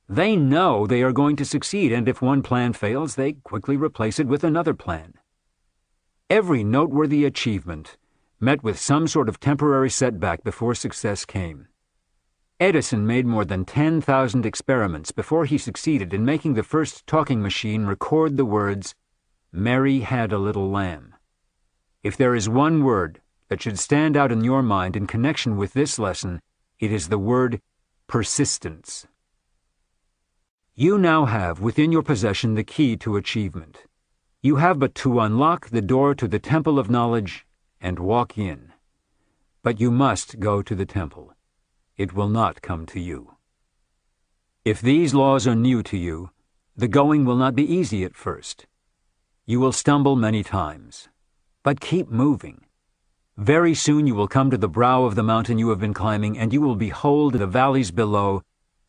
They know they are going to succeed, and if one plan fails, they quickly replace it with another plan. Every noteworthy achievement met with some sort of temporary setback before success came. Edison made more than 10,000 experiments before he succeeded in making the first talking machine record the words, "Mary had a little lamb." If there is one word that should stand out in your mind in connection with this lesson, it is the word persistence. You now have within your possession the key to achievement. You have but to unlock the door to the temple of knowledge and walk in. But you must go to the temple. It will not come to you. If these laws are new to you, the going will not be easy at first. You will stumble many times. But keep moving. Very soon you will come to the brow of the mountain you have been climbing, and you will behold the valleys below,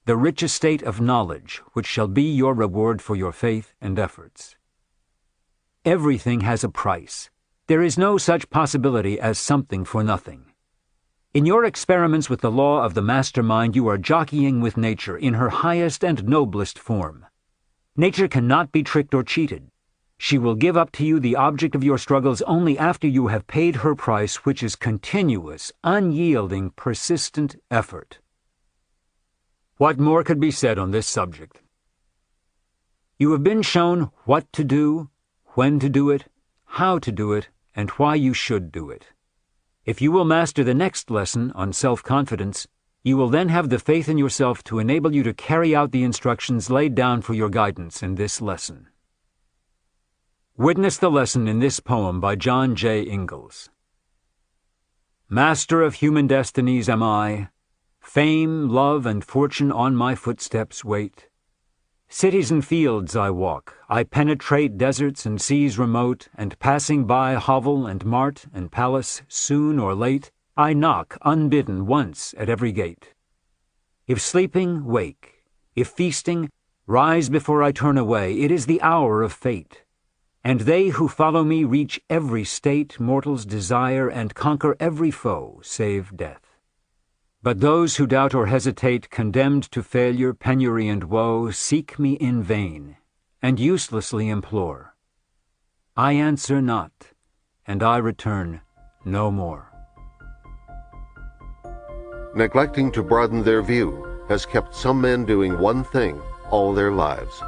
the rich estate of knowledge, which shall be your reward for your faith and efforts. Everything has a price. There is no such possibility as something for nothing. In your experiments with the law of the mastermind, you are jockeying with nature in her highest and noblest form. Nature cannot be tricked or cheated. She will give up to you the object of your struggles only after you have paid her price, which is continuous, unyielding, persistent effort. What more could be said on this subject? You have been shown what to do, when to do it, how to do it, and why you should do it. If you will master the next lesson on self-confidence, you will then have the faith in yourself to enable you to carry out the instructions laid down for your guidance in this lesson. Witness the lesson in this poem by John J. Ingalls. Master of human destinies am I. Fame, love, and fortune on my footsteps wait. Cities and fields I walk, I penetrate deserts and seas remote, and passing by hovel and mart and palace, soon or late, I knock unbidden once at every gate. If sleeping, wake. If feasting, rise before I turn away. It is the hour of fate. And they who follow me reach every state mortals desire and conquer every foe save death. But those who doubt or hesitate, condemned to failure, penury, and woe, seek me in vain, and uselessly implore. I answer not, and I return no more. Neglecting to broaden their view has kept some men doing one thing all their lives.